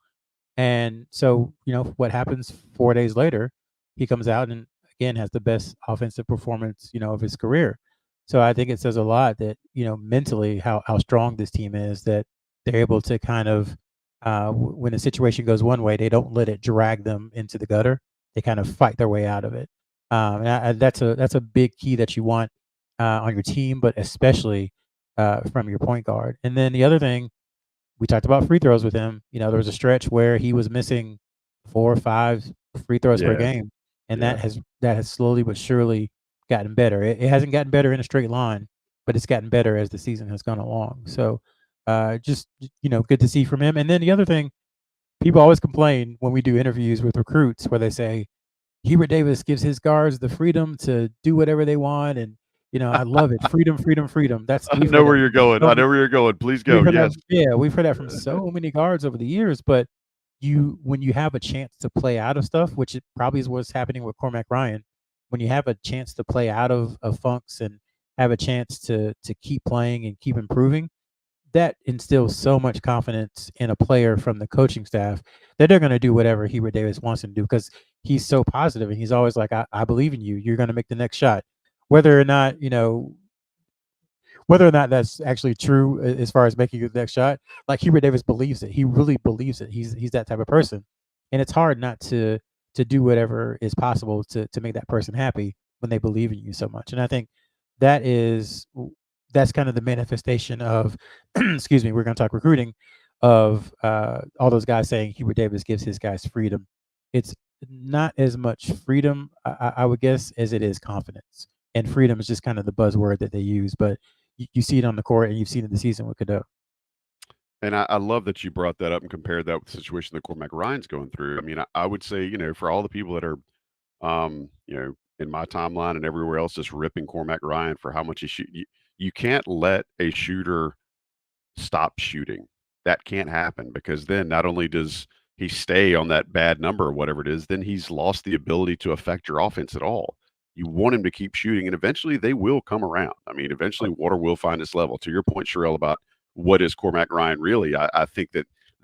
And so, what happens 4 days later, he comes out and again has the best offensive performance, of his career. So I think it says a lot that, mentally how strong this team is, that they're able to kind of, when a situation goes one way, they don't let it drag them into the gutter. They kind of fight their way out of it. And that's a big key that you want on your team, but especially from your point guard. And then the other thing, we talked about free throws with him. There was a stretch where he was missing 4 or 5 free throws per game, and that has slowly but surely gotten better. It hasn't gotten better in a straight line, but it's gotten better as the season has gone along. So, just good to see from him. And then the other thing, people always complain when we do interviews with recruits where they say Hubert Davis gives his guards the freedom to do whatever they want, and I love it. Freedom, freedom, freedom. I know where you're going. I know where you're going. Please go. Yes. We've heard that from so many guards over the years, but when you have a chance to play out of stuff, which it probably is what's happening with Cormac Ryan, when you have a chance to play out of funks and have a chance to keep playing and keep improving, that instills so much confidence in a player from the coaching staff that they're going to do whatever Hubert Davis wants him to do, because he's so positive and he's always like, I believe in you. You're going to make the next shot. Whether or not that's actually true as far as making the next shot, like Hubert Davis believes it. He really believes it. He's that type of person. And it's hard not to do whatever is possible to make that person happy when they believe in you so much. And I think that's kind of the manifestation of, excuse me, we're going to talk recruiting, of all those guys saying Hubert Davis gives his guys freedom. It's not as much freedom, I would guess, as it is confidence. And freedom is just kind of the buzzword that they use. But you see it on the court, and you've seen it this season with Cadeau. And I love that you brought that up and compared that with the situation that Cormac Ryan's going through. I mean, I would say, for all the people that are, in my timeline and everywhere else, just ripping Cormac Ryan for how much he shoot. You can't let a shooter stop shooting. That can't happen, because then not only does he stay on that bad number or whatever it is, then he's lost the ability to affect your offense at all. You want him to keep shooting, and eventually they will come around. I mean, eventually water will find its level. To your point, Sherrell, about what is Cormac Ryan really, I think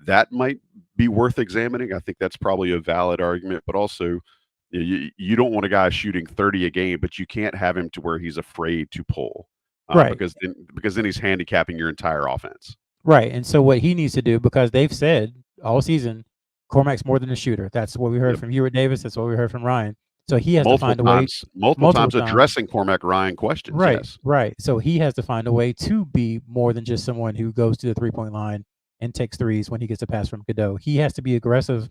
that might be worth examining. I think that's probably a valid argument, but also you don't want a guy shooting 30 a game, but you can't have him to where he's afraid to pull. Right. Because then he's handicapping your entire offense. Right. And so what he needs to do, because they've said all season, Cormac's more than a shooter. That's what we heard from Hubert Davis. That's what we heard from Ryan. So he has to find a way. Multiple times addressing Cormac Ryan questions. Right. Yes. Right. So he has to find a way to be more than just someone who goes to the 3-point line and takes threes when he gets a pass from Cadeau. He has to be aggressive,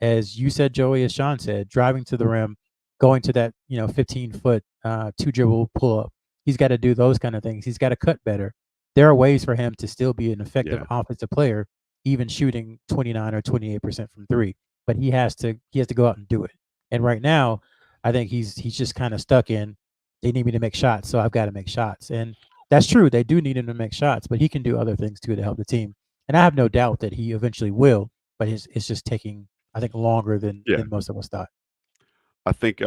as you said, Joey, as Sean said, driving to the rim, going to that 15-foot 2-dribble pull-up. He's got to do those kind of things. He's got to cut better. There are ways for him to still be an effective offensive player, even shooting 29 or 28% from three. But he has to go out and do it. And right now, I think he's just kind of stuck in, they need me to make shots, so I've got to make shots. And that's true. They do need him to make shots, but he can do other things too to help the team. And I have no doubt that he eventually will, but it's just taking, I think, longer than most of us thought. I think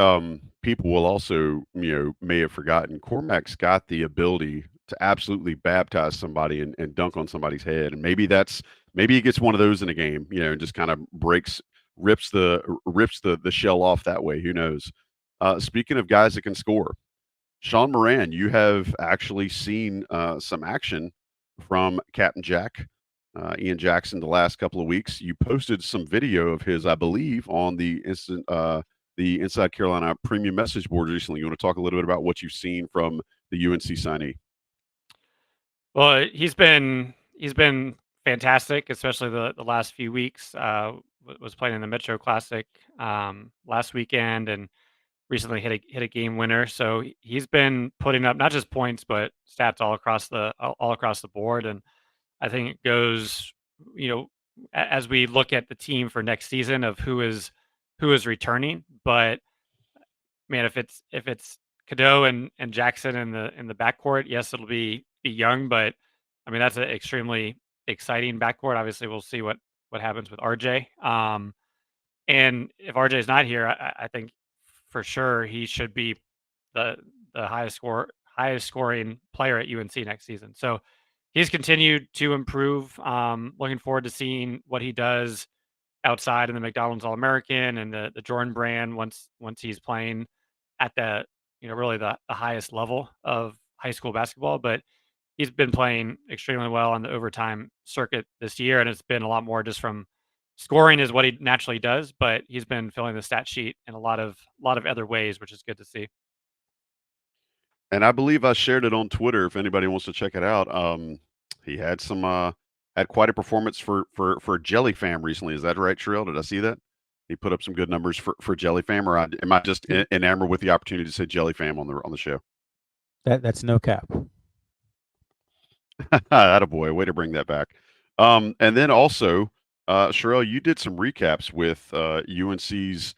people will also, may have forgotten, Cormac's got the ability to absolutely baptize somebody and dunk on somebody's head. And maybe he gets one of those in a game, and just kind of rips the shell off that way. Who knows? Speaking of guys that can score, Sean Moran, you have actually seen some action from Captain Jack, Ian Jackson, the last couple of weeks. You posted some video of his, I believe, on the Inside Carolina premium message board recently. You want to talk a little bit about what you've seen from the UNC signee? Well, he's been fantastic, especially the last few weeks. Was playing in the Metro Classic last weekend, and recently hit a game winner. So he's been putting up not just points but stats all across the board. And I think it goes, as we look at the team for next season of who is returning. But man, if it's Cadeau and Jackson in the backcourt, yes, it'll be young, but I mean that's an extremely exciting backcourt. Obviously, we'll see what happens with RJ. And if RJ is not here, I think for sure he should be the highest scoring player at UNC next season. So he's continued to improve. Looking forward to seeing what he does outside in the McDonald's All-American and the Jordan brand once he's playing at the really the highest level of high school basketball. But he's been playing extremely well on the overtime circuit this year, and it's been a lot more just from scoring is what he naturally does, but he's been filling the stat sheet in a lot of other ways, which is good to see. And I believe I shared it on Twitter if anybody wants to check it out. He had had quite a performance for Jelly Fam recently. Is that right, Sherrell? Did I see that? He put up some good numbers for Jelly Fam, or am I just enamored with the opportunity to say Jelly Fam on the show? That's no cap. Attaboy, way to bring that back. And then also, Sherrell, you did some recaps with UNC's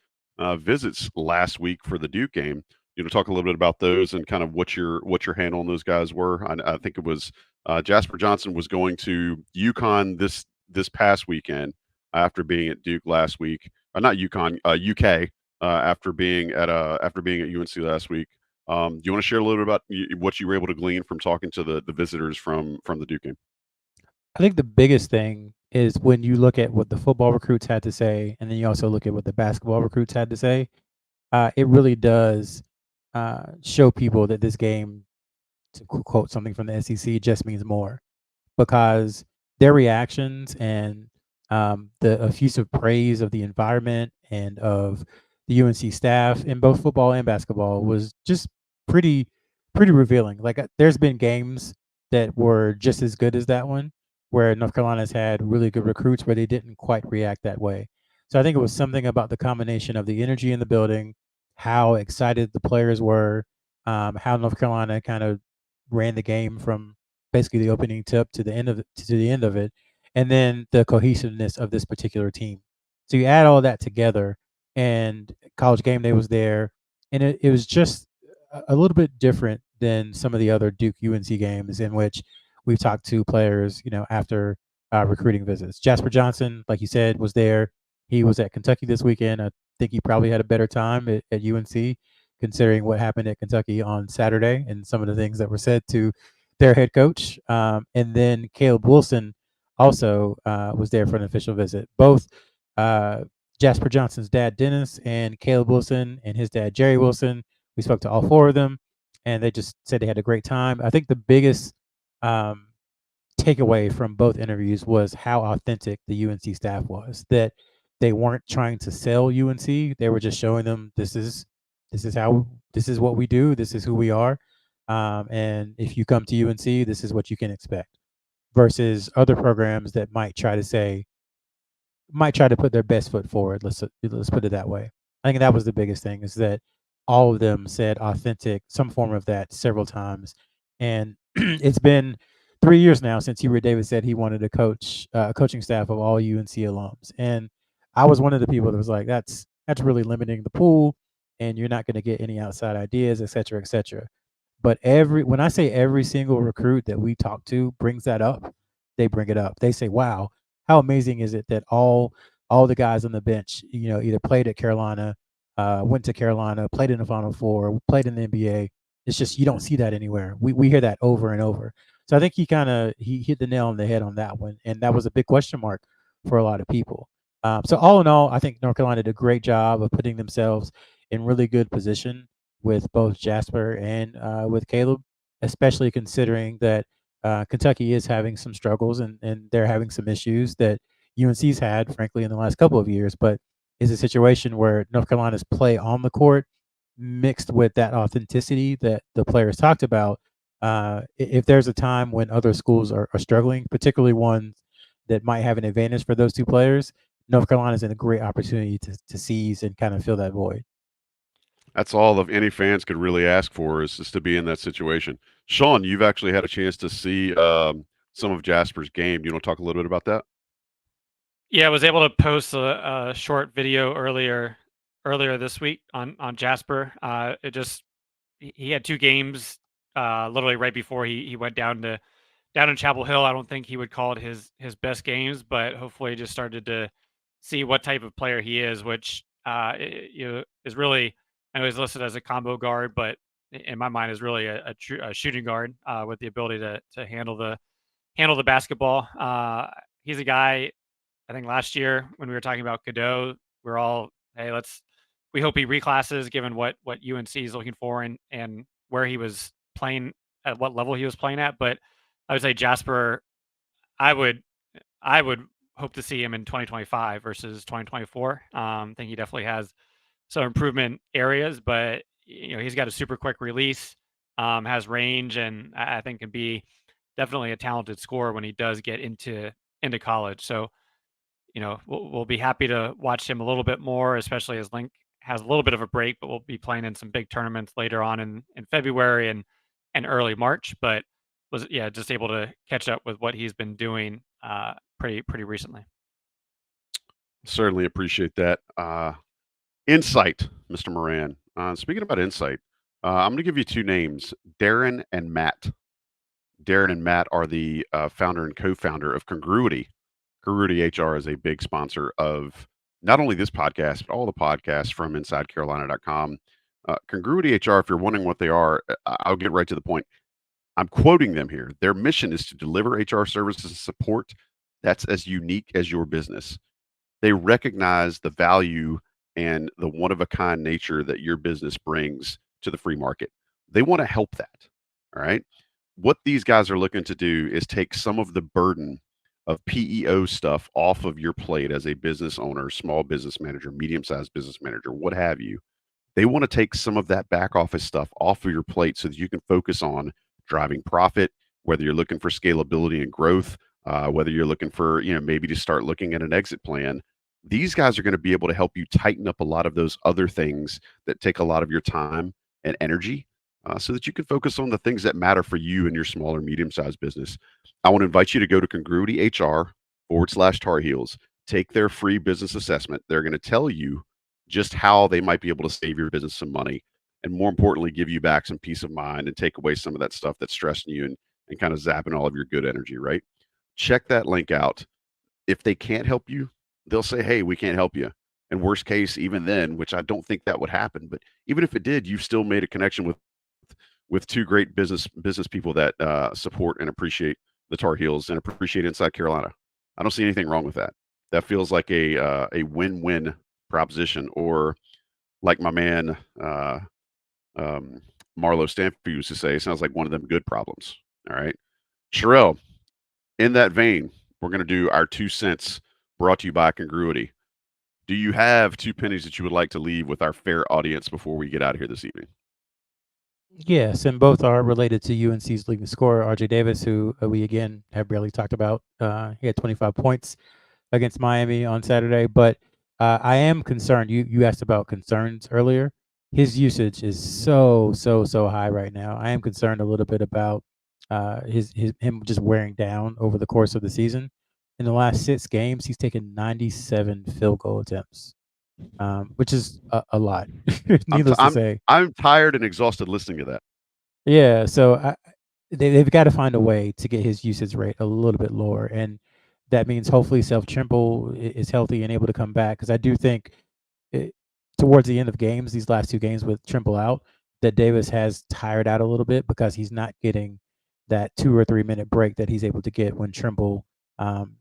visits last week for the Duke game. Talk a little bit about those and kind of what your handle on those guys were. I think it was Jasper Johnson was going to UConn this past weekend after being at Duke last week. Not UConn, UK after being at UNC last week. Do you want to share a little bit about what you were able to glean from talking to the visitors from the Duke game? I think the biggest thing is when you look at what the football recruits had to say, and then you also look at what the basketball recruits had to say. It really does show people that this game, to quote something from the SEC, just means more, because their reactions and the effusive praise of the environment and of the UNC staff in both football and basketball was just pretty revealing. Like there's been games that were just as good as that one, where North Carolina's had really good recruits where they didn't quite react that way. So I think it was something about the combination of the energy in the building, how excited the players were, how North Carolina kind of ran the game from basically the opening tip to the end of it, and then the cohesiveness of this particular team. So you add all that together, and College Game Day was there, and it was just a little bit different than some of the other Duke UNC games in which we've talked to players, after recruiting visits. Jasper Johnson, like you said, was there. He was at Kentucky this weekend. I think he probably had a better time at UNC, considering what happened at Kentucky on Saturday and some of the things that were said to their head coach. And then Caleb Wilson also was there for an official visit. Both Jasper Johnson's dad, Dennis, and Caleb Wilson and his dad, Jerry Wilson. We spoke to all four of them, and they just said they had a great time. I think the biggest takeaway from both interviews was how authentic the UNC staff was, that they weren't trying to sell UNC. They were just showing them this is what we do. This is who we are. And if you come to UNC, this is what you can expect, versus other programs that might try to put their best foot forward. Let's put it that way. I think that was the biggest thing, is that all of them said authentic, some form of that, several times. And it's been 3 years now since Hubert Davis said he wanted to coach a coaching staff of all UNC alums. And I was one of the people that was like, that's really limiting the pool, and you're not going to get any outside ideas, et cetera, et cetera. But when I say every single recruit that we talk to brings that up, they bring it up. They say, wow, how amazing is it that all the guys on the bench, either played at Carolina, went to Carolina, played in the Final Four, played in the NBA. It's just, you don't see that anywhere. We hear that over and over. So I think he hit the nail on the head on that one. And that was a big question mark for a lot of people. So all in all, I think North Carolina did a great job of putting themselves in really good position with both Jasper and with Caleb, especially considering that Kentucky is having some struggles and they're having some issues that UNC's had, frankly, in the last couple of years. But is a situation where North Carolina's play on the court mixed with that authenticity that the players talked about. If there's a time when other schools are struggling, particularly ones that might have an advantage for those two players, North Carolina's in a great opportunity to seize and kind of fill that void. That's all of any fans could really ask for is just to be in that situation. Sean, you've actually had a chance to see some of Jasper's game. Do you want to talk a little bit about that? Yeah, I was able to post a short video earlier this week on Jasper. He had 2 games literally right before he went down in Chapel Hill. I don't think he would call it his best games, but hopefully he just started to see what type of player he is, which is really, I know he's listed as a combo guard, but in my mind is really a shooting guard with the ability to handle the basketball. He's a guy. I think last year when we were talking about Cadeau, we're all, hey, we hope he reclasses given what UNC is looking for and where he was playing, at what level he was playing at. But I would say Jasper, I would hope to see him in 2025 versus 2024. I think he definitely has some improvement areas, but he's got a super quick release, has range, and I think can be definitely a talented scorer when he does get into college. So we'll be happy to watch him a little bit more, especially as Link has a little bit of a break, but we'll be playing in some big tournaments later on in February and early March. But was just able to catch up with what he's been doing pretty recently. Certainly appreciate that. Insight, Mr. Moran. Speaking about insight, I'm going to give you 2 names, Darren and Matt. Darren and Matt are the founder and co-founder of Congruity. Congruity HR is a big sponsor of not only this podcast, but all the podcasts from InsideCarolina.com. Congruity HR, if you're wondering what they are, I'll get right to the point. I'm quoting them here. Their mission is to deliver HR services and support that's as unique as your business. They recognize the value and the one-of-a-kind nature that your business brings to the free market. They want to help that, all right? What these guys are looking to do is take some of the burden of PEO stuff off of your plate as a business owner, small business manager, medium-sized business manager, what have you. They want to take some of that back office stuff off of your plate so that you can focus on driving profit, whether you're looking for scalability and growth, whether you're looking for, maybe to start looking at an exit plan. These guys are going to be able to help you tighten up a lot of those other things that take a lot of your time and energy so that you can focus on the things that matter for you and your small or medium-sized business. I want to invite you to go to congruityhr.com/Tar Heels. Take their free business assessment. They're going to tell you just how they might be able to save your business some money and, more importantly, give you back some peace of mind and take away some of that stuff that's stressing you and kind of zapping all of your good energy, right? Check that link out. If they can't help you, they'll say, hey, we can't help you. And worst case, even then, which I don't think that would happen, but even if it did, you've still made a connection with 2 great business people that support and appreciate the Tar Heels and appreciate Inside Carolina. I don't see anything wrong with that. That feels like a win-win proposition, or like my man Marlo Stanford used to say, it sounds like one of them good problems. All right. Sherrell, in that vein, we're going to do our 2 cents brought to you by Congruity. Do you have 2 pennies that you would like to leave with our fair audience before we get out of here this evening? Yes, and both are related to UNC's leading scorer, RJ Davis, who we again have barely talked about. He had 25 points against Miami on Saturday, but I am concerned. You asked about concerns earlier. His usage is so high right now. I am concerned a little bit about him just wearing down over the course of the season. In the last 6 games, he's taken 97 field goal attempts, which is a lot. Needless to say, I'm tired and exhausted listening to that. Yeah, so they've got to find a way to get his usage rate a little bit lower, and that means hopefully Self Trimble is healthy and able to come back. Because I do think towards the end of games, these last 2 games with Trimble out, that Davis has tired out a little bit because he's not getting that 2 or 3 minute break that he's able to get when Trimble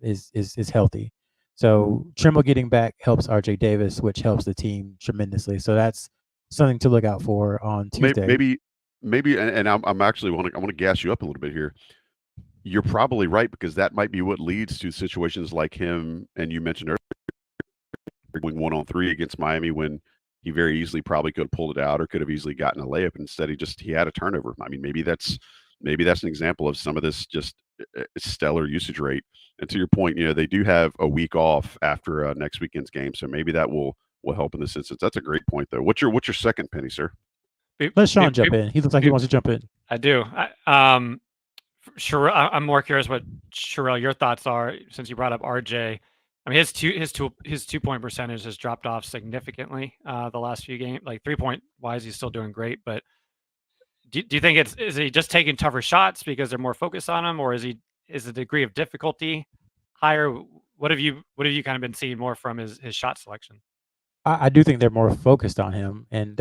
is healthy. So Trimble getting back helps RJ Davis, which helps the team tremendously. So that's something to look out for on Tuesday. Maybe, and I'm actually I want to gas you up a little bit here. You're probably right, because that might be what leads to situations like him, and you mentioned earlier, going 1-on-3 against Miami when he very easily probably could have pulled it out or could have easily gotten a layup. Instead, he had a turnover. I mean, maybe that's an example of some of this just stellar usage rate. And to your point, they do have a week off after next weekend's game, so maybe that will help in this instance. That's a great point, though. What's your second penny, sir? Let Sean jump in. He looks like he wants to jump in. I do. Sherrell, I'm more curious what Sherrell, your thoughts are, since you brought up RJ. I mean, his 2-point percentage has dropped off significantly the last few games. Like 3-point wise, he's still doing great, but do you think is he just taking tougher shots because they're more focused on him, or is the degree of difficulty higher? What have you kind of been seeing more from his shot selection? I do think they're more focused on him, and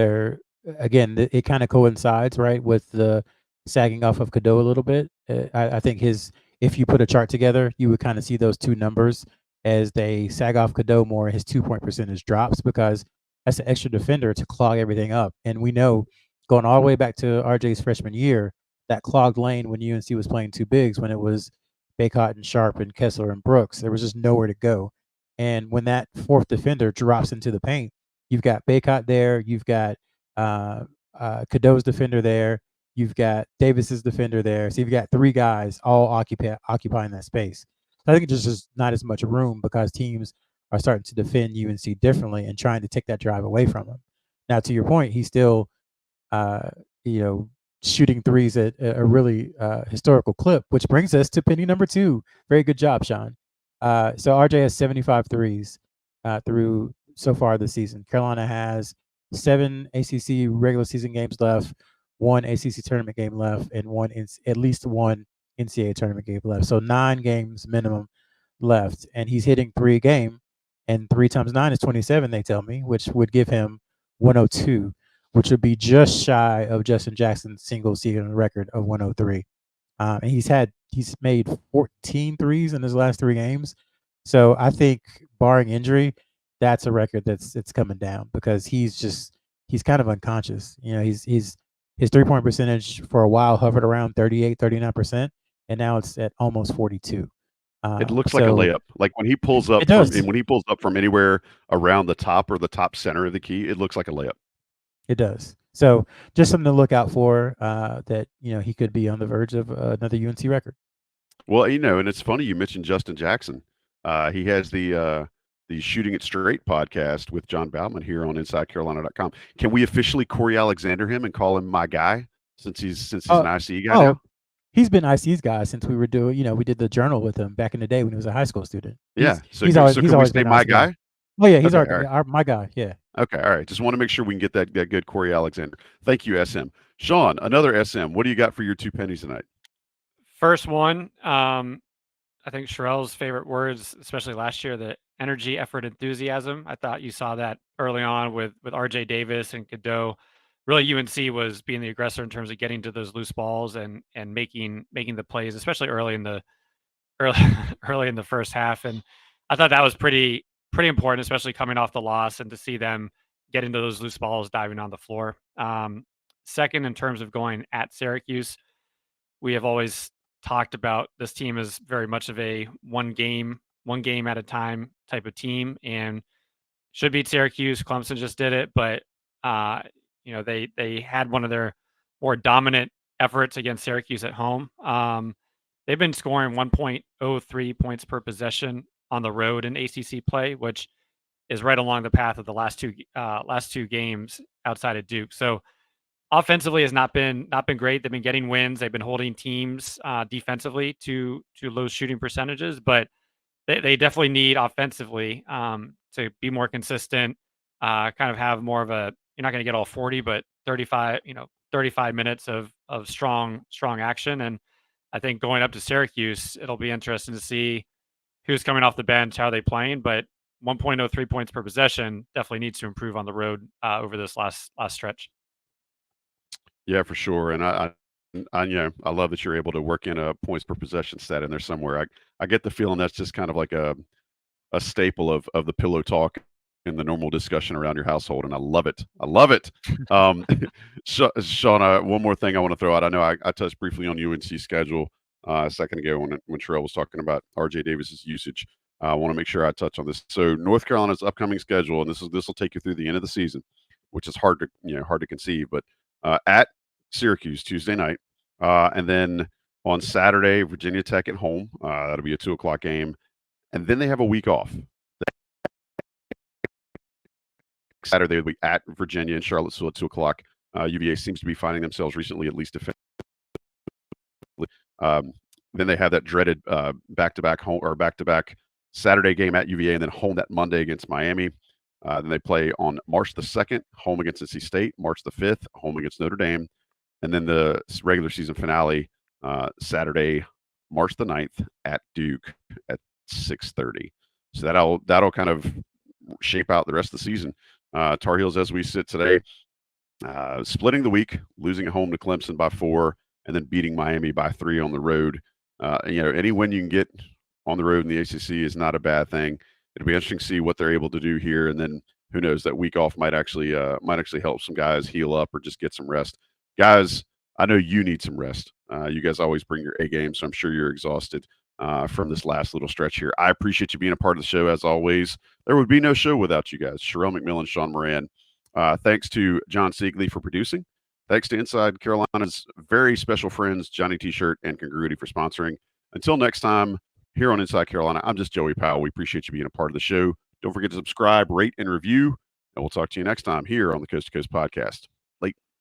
it kind of coincides, right, with the sagging off of Cadeau a little bit. I think if you put a chart together, you would kind of see those two numbers as they sag off Cadeau more. His 2-point percentage drops because that's an extra defender to clog everything up. And we know, going all the way back to RJ's freshman year, that clogged lane when UNC was playing two bigs, when it was Bacot and Sharp and Kessler and Brooks, there was just nowhere to go. And when that fourth defender drops into the paint, you've got Bacot there, you've got Cadeau's defender there, you've got Davis's defender there. So you've got three guys all occupying that space. I think it's just not as much room because teams are starting to defend UNC differently and trying to take that drive away from him. Now, to your point, he's still, shooting threes at a really historical clip, which brings us to penny number 2. Very good job, Sean. So RJ has 75 threes through so far this season. Carolina has 7 ACC regular season games left, 1 ACC tournament game left, and at least one NCAA tournament game left. So 9 games minimum left, and he's hitting 3 a game, and 3 times 9 is 27, they tell me, which would give him 102, which would be just shy of Justin Jackson's single season record of 103. And he's made 14 threes in his last 3 games. So I think, barring injury, that's a record it's coming down, because he's kind of unconscious. His 3-point percentage for a while hovered around 39%, and now it's at almost 42. It looks like a layup. Like when he pulls up, from anywhere around the top or the top center of the key, it looks like a layup. It does. So just something to look out for, that he could be on the verge of another UNC record. Well, and it's funny you mentioned Justin Jackson. He has the Shooting It Straight podcast with John Bauman here on InsideCarolina.com. Can we officially Corey Alexander him and call him my guy, since he's an IC guy now? He's been IC's guy since we were doing, we did the journal with him back in the day when he was a high school student. He's always been my guy. Oh yeah, he's my guy. Yeah. Okay, all right. Just want to make sure we can get that good Corey Alexander. Thank you, SM. Sean, another SM. What do you got for your 2 pennies tonight? First one, I think Sherrell's favorite words, especially last year, the energy, effort, enthusiasm. I thought you saw that early on with RJ Davis and Cadeau. Really, UNC was being the aggressor in terms of getting to those loose balls and making the plays, especially early in the first half. And I thought that was pretty important, especially coming off the loss, and to see them get into those loose balls diving on the floor. Second, in terms of going at Syracuse, we have always talked about this team as very much of a one game at a time type of team, and should beat Syracuse. Clemson just did it, but they had one of their more dominant efforts against Syracuse at home. They've been scoring 1.03 points per possession on the road in ACC play, which is right along the path of the last two games outside of Duke. So offensively has not been great. They've been getting wins. They've been holding teams defensively to low shooting percentages, but they definitely need offensively to be more consistent. Kind of have more of a, you're not going to get all 40, but 35 minutes of strong action. And I think going up to Syracuse, it'll be interesting to see who's coming off the bench, how they playing, but 1.03 points per possession definitely needs to improve on the road over this last stretch. Yeah, for sure. And I love that you're able to work in a points per possession stat in there somewhere. I get the feeling that's just kind of like a staple of the pillow talk in the normal discussion around your household, and I love it. I love it. Sean, one more thing I want to throw out. I know I touched briefly on UNC schedule a second ago when Sherrell was talking about RJ Davis's usage. I want to make sure I touch on this. So North Carolina's upcoming schedule, and this will take you through the end of the season, which is hard to conceive. But at Syracuse Tuesday night, and then on Saturday Virginia Tech at home. That'll be a 2:00 game, and then they have a week off. Saturday will be at Virginia and Charlottesville at 2:00. UVA seems to be finding themselves recently, at least defensively. Then they have that dreaded back-to-back home or back-to-back Saturday game at UVA, and then home that Monday against Miami. Then they play on March the 2nd, home against NC State. March the 5th, home against Notre Dame, and then the regular season finale Saturday, March the 9th at Duke at 6:30. So that'll kind of shape out the rest of the season. Tar Heels, as we sit today, splitting the week, losing at home to Clemson by 4, and then beating Miami by 3 on the road. Any win you can get on the road in the ACC is not a bad thing. It'll be interesting to see what they're able to do here, and then who knows, that week off might actually help some guys heal up or just get some rest. Guys, I know you need some rest. You guys always bring your A game, so I'm sure you're exhausted from this last little stretch here. I appreciate you being a part of the show as always. There would be no show without you guys. Sherrell, McMillan, Sean Moran. Thanks to John Siegley for producing. Thanks to Inside Carolina's very special friends, Johnny T-Shirt and Congruity, for sponsoring. Until next time, here on Inside Carolina, I'm just Joey Powell. We appreciate you being a part of the show. Don't forget to subscribe, rate, and review, and we'll talk to you next time here on the Coast to Coast podcast.